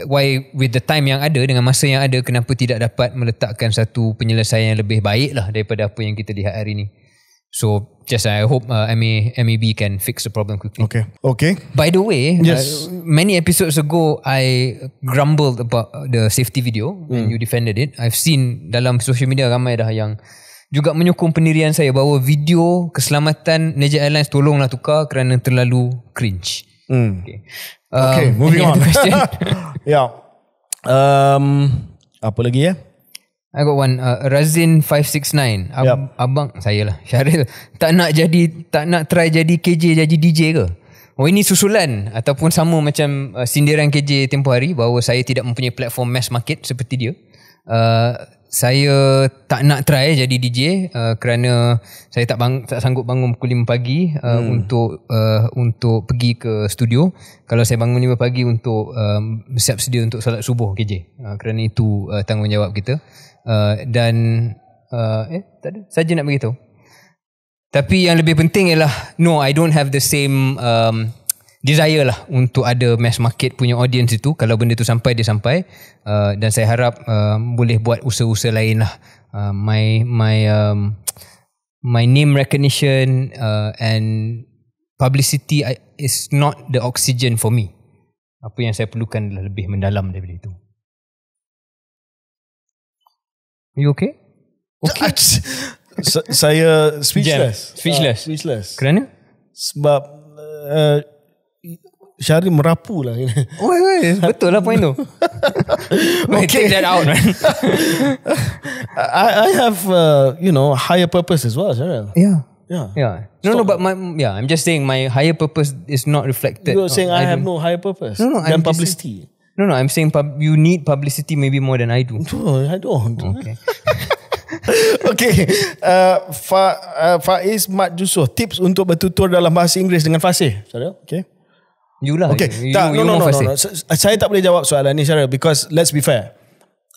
why with the time yang ada, dengan masa yang ada, kenapa tidak dapat meletakkan satu penyelesaian yang lebih baik lah daripada apa yang kita lihat hari ni. So just I hope MAB can fix the problem quickly. Okay. By the way, many episodes ago I grumbled about the safety video and you defended it. I've seen dalam social media ramai dah yang juga menyokong pendirian saya bahawa video keselamatan Malaysia Airlines tolonglah tukar kerana terlalu cringe. Okay, moving on. Yeah. Apa lagi ya? I got one. Razin 569. Abang saya lah, Syaril, tak nak try jadi KJ jadi DJ ke? Oh, ini susulan ataupun sama macam sindiran KJ tempoh hari bahawa saya tidak mempunyai platform mass market seperti dia. Saya tak nak try jadi DJ kerana saya tak sanggup bangun pukul 5 pagi untuk pergi ke studio. Kalau saya bangun 5 pagi untuk siap sedia untuk solat subuh KJ, kerana itu tanggungjawab kita. Tak ada, saja nak beritahu. Tapi yang lebih penting ialah I don't have the same desire lah untuk ada mass market punya audience itu. Kalau benda tu sampai, dia sampai. Dan saya harap boleh buat usaha-usaha lain lah. My name recognition and publicity is not the oxygen for me. Apa yang saya perlukan adalah lebih mendalam daripada itu. Are you okay? Okay. Saya speechless. Kerana? Sebab Syaril merapu lah. Betul lah point tu. Okay, take that out, man. I have higher purpose as well, Syaril. Yeah. No, but I'm just saying my higher purpose is not reflected. You're saying I have no higher purpose than publicity. No, I'm saying you need publicity maybe more than I do. No, I don't. Okay. Okay. Faiz Mat Jusoh, tips untuk bertutur dalam bahasa Inggeris dengan fasih. Syaril, okay. You lah. Okay. No. Saya tak boleh jawab soalan ni, Syaril, because let's be fair.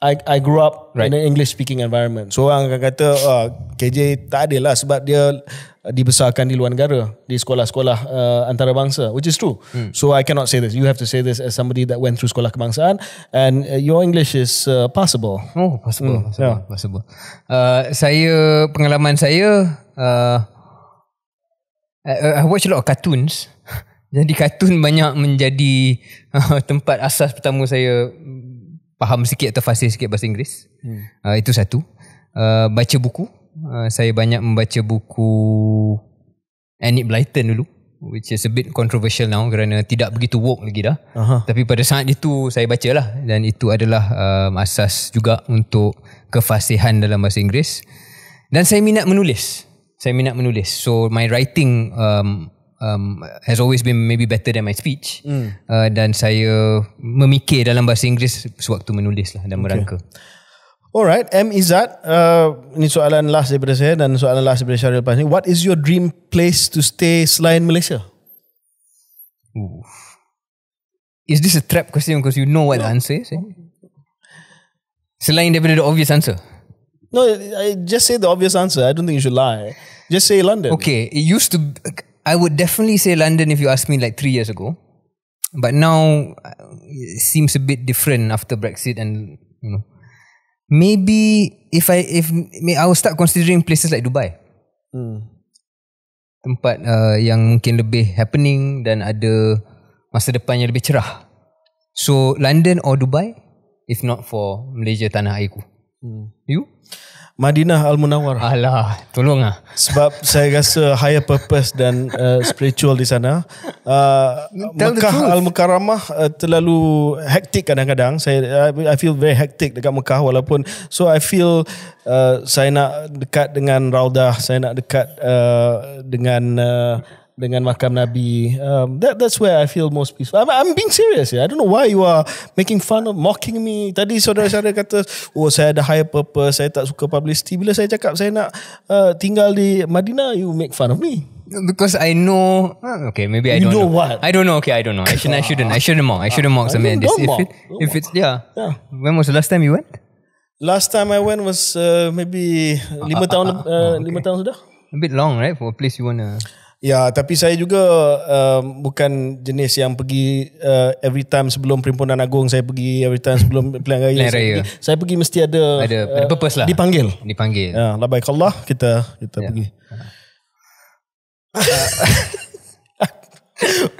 I grew up in an English speaking environment. So orang akan kata KJ tak adil lah sebab dia dibesarkan di luar negara, di sekolah-sekolah antarabangsa, which is true. So I cannot say this. You have to say this as somebody that went through sekolah kebangsaan, and your English is passable. Oh, passable. Saya, pengalaman saya, I watch a lot of cartoons. Jadi kartun banyak menjadi tempat asas pertama saya faham sikit atau fasih sikit bahasa Inggeris. Itu satu. Baca buku. Saya banyak membaca buku Enid Blyton dulu, which is a bit controversial now kerana tidak begitu woke lagi dah. Tapi pada saat itu saya baca lah, dan itu adalah asas juga untuk kefasihan dalam bahasa Inggeris. Dan saya minat menulis. So my writing has always been maybe better than my speech. Dan saya memikir dalam bahasa Inggeris sewaktu menulis lah dan merangka. Alright, M. Izzat, ini soalan last daripada saya dan soalan last daripada Syaril lepas ni. What is your dream place to stay selain Malaysia? Is this a trap question because you know what the answer is? Selain daripada the obvious answer? No, I just say the obvious answer. I don't think you should lie. Just say London. Okay, it used to... I would definitely say London if you asked me like 3 years ago. But now it seems a bit different after Brexit, and maybe if I will start considering places like Dubai. Tempat yang mungkin lebih happening dan ada masa depan yang lebih cerah. So London or Dubai, if not for Malaysia tanah airku. You? Madinah Al-Munawwarah. Alah, tolong lah. Sebab saya rasa higher purpose dan spiritual di sana. Mekah Al-Mukarramah terlalu hektik kadang-kadang. I feel very hectic dekat Mekah, walaupun I feel saya nak dekat dengan Raudah, saya nak dekat dengan makam Nabi. That's where I feel most peaceful. I'm being serious. I don't know why you are making fun of, mocking me. Tadi saudara-saudara kata, saya ada higher purpose, saya tak suka publicity. Bila saya cakap saya nak tinggal di Madinah, you make fun of me. Because I know, okay, maybe I don't know. What? I don't know. Okay, I don't know. I shouldn't mock something like this. If it's When was the last time you went? Last time I went was maybe 5 tahun sudah. A bit long, right, for a place you wanna. Ya, tapi saya juga bukan jenis yang pergi every time sebelum Perhimpunan Agung saya pergi, every time sebelum Pilihan Raya. Saya pergi mesti ada purpose lah. Dipanggil. Ya, labaik Allah kita pergi.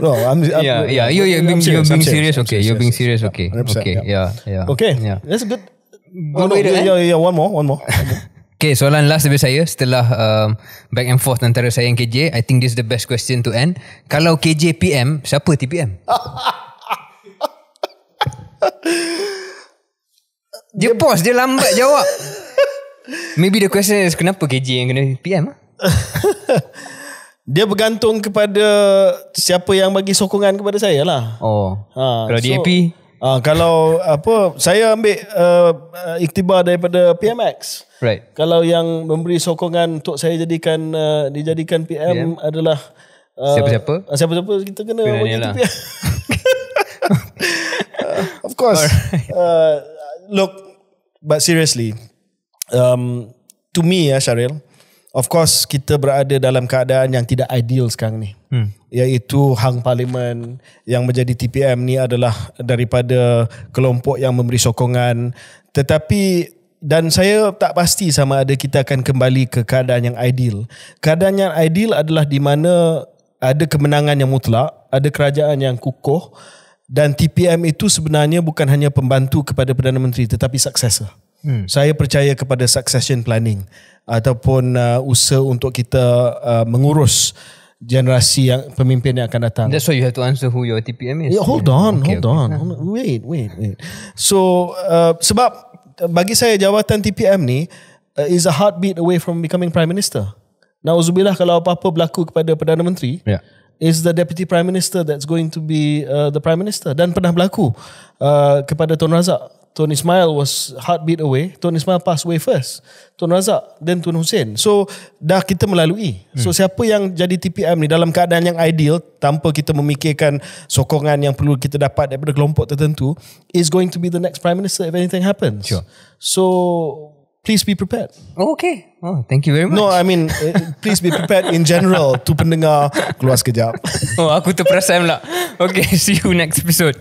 No, you're being serious. Okay, you're being serious. Okay. Okay. Yeah. Okay. Yeah. That's a good. One more. Okay, soalan last dari saya setelah back and forth antara saya dan KJ. I think this is the best question to end. Kalau KJ PM, siapa TPM? Dia pause, dia lambat jawab. Maybe the question is kenapa KJ yang kena PM? Dia bergantung kepada siapa yang bagi sokongan kepada saya lah. Kalau DAP? Kalau saya ambil iktibar daripada PMX. Right. Kalau yang memberi sokongan untuk saya dijadikan PM adalah siapa-siapa kita kena bagi PM. Of course. Look, but seriously, to me Syaril, of course kita berada dalam keadaan yang tidak ideal sekarang ni. Iaitu hang parlimen yang menjadi TPM ni adalah daripada kelompok yang memberi sokongan, tetapi dan saya tak pasti sama ada kita akan kembali ke keadaan yang ideal. Keadaan yang ideal adalah di mana ada kemenangan yang mutlak, ada kerajaan yang kukuh, dan TPM itu sebenarnya bukan hanya pembantu kepada Perdana Menteri tetapi successor. Saya percaya kepada succession planning ataupun usaha untuk kita mengurus generasi yang pemimpin yang akan datang. That's why you have to answer who your TPM is. Yeah, hold on. Wait. So sebab bagi saya jawatan TPM ni is a heartbeat away from becoming Prime Minister. Nauzubillah kalau apa-apa berlaku kepada Perdana Menteri, is the Deputy Prime Minister that's going to be the Prime Minister. Dan pernah berlaku kepada Tun Razak. Tun Ismail was heartbeat away. Tun Ismail passed away first. Tun Razak, then Tun Hussein. So dah kita melalui. So siapa yang jadi TPM ni dalam keadaan yang ideal, tanpa kita memikirkan sokongan yang perlu kita dapat daripada kelompok tertentu, is going to be the next Prime Minister if anything happens. Sure. So please be prepared. Okay. Thank you very much. No, I mean please be prepared in general. Tu pendengar keluar sekejap. Aku terperasan pula. Okay, see you next episode.